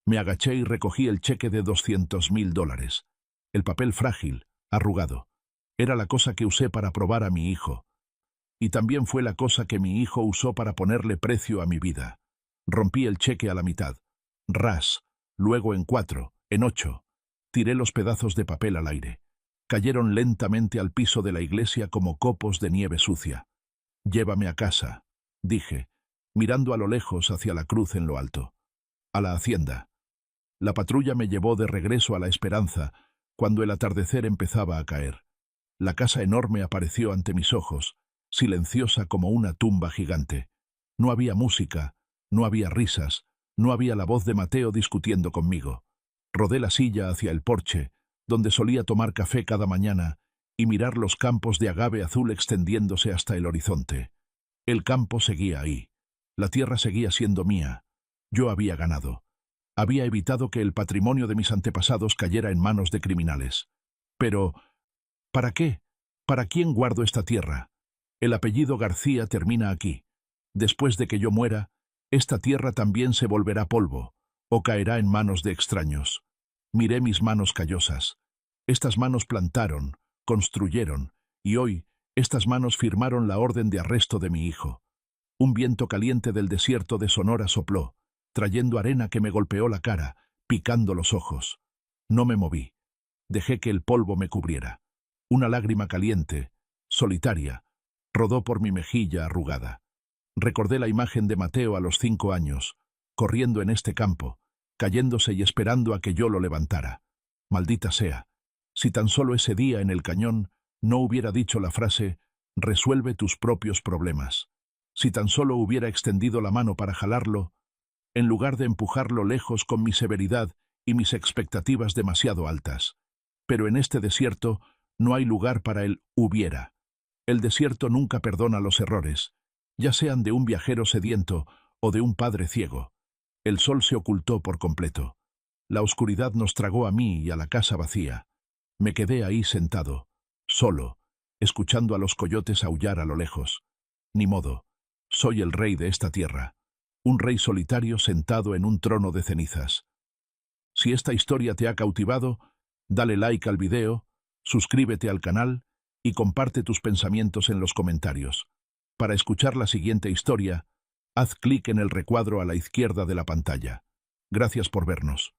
Me agaché y recogí el cheque de $200.000. El papel frágil, arrugado. Era la cosa que usé para probar a mi hijo. Y también fue la cosa que mi hijo usó para ponerle precio a mi vida. Rompí el cheque a la mitad. Ras, luego en 4, en 8. Tiré los pedazos de papel al aire. Cayeron lentamente al piso de la iglesia como copos de nieve sucia. «Llévame a casa», dije, mirando a lo lejos hacia la cruz en lo alto. «A la hacienda. La patrulla me llevó de regreso a la Esperanza, cuando el atardecer empezaba a caer. La casa enorme apareció ante mis ojos, silenciosa como una tumba gigante. No había música, no había risas, no había la voz de Mateo discutiendo conmigo. Rodé la silla hacia el porche, donde solía tomar café cada mañana, y mirar los campos de agave azul extendiéndose hasta el horizonte. El campo seguía ahí. La tierra seguía siendo mía. Yo había ganado. Había evitado que el patrimonio de mis antepasados cayera en manos de criminales. Pero, ¿para qué? ¿Para quién guardo esta tierra? El apellido García termina aquí. Después de que yo muera, esta tierra también se volverá polvo, o caerá en manos de extraños. Miré mis manos callosas. Estas manos plantaron, construyeron, y hoy, estas manos firmaron la orden de arresto de mi hijo. Un viento caliente del desierto de Sonora sopló, trayendo arena que me golpeó la cara, picando los ojos. No me moví. Dejé que el polvo me cubriera. Una lágrima caliente, solitaria, rodó por mi mejilla arrugada. Recordé la imagen de Mateo a los 5 años, corriendo en este campo, cayéndose y esperando a que yo lo levantara. Maldita sea, si tan solo ese día en el cañón no hubiera dicho la frase «resuelve tus propios problemas». Si tan solo hubiera extendido la mano para jalarlo, en lugar de empujarlo lejos con mi severidad y mis expectativas demasiado altas. Pero en este desierto no hay lugar para el hubiera. El desierto nunca perdona los errores, ya sean de un viajero sediento o de un padre ciego. El sol se ocultó por completo. La oscuridad nos tragó a mí y a la casa vacía. Me quedé ahí sentado, solo, escuchando a los coyotes aullar a lo lejos. Ni modo, soy el rey de esta tierra, un rey solitario sentado en un trono de cenizas. Si esta historia te ha cautivado, dale like al video, suscríbete al canal y comparte tus pensamientos en los comentarios. Para escuchar la siguiente historia, haz clic en el recuadro a la izquierda de la pantalla. Gracias por vernos.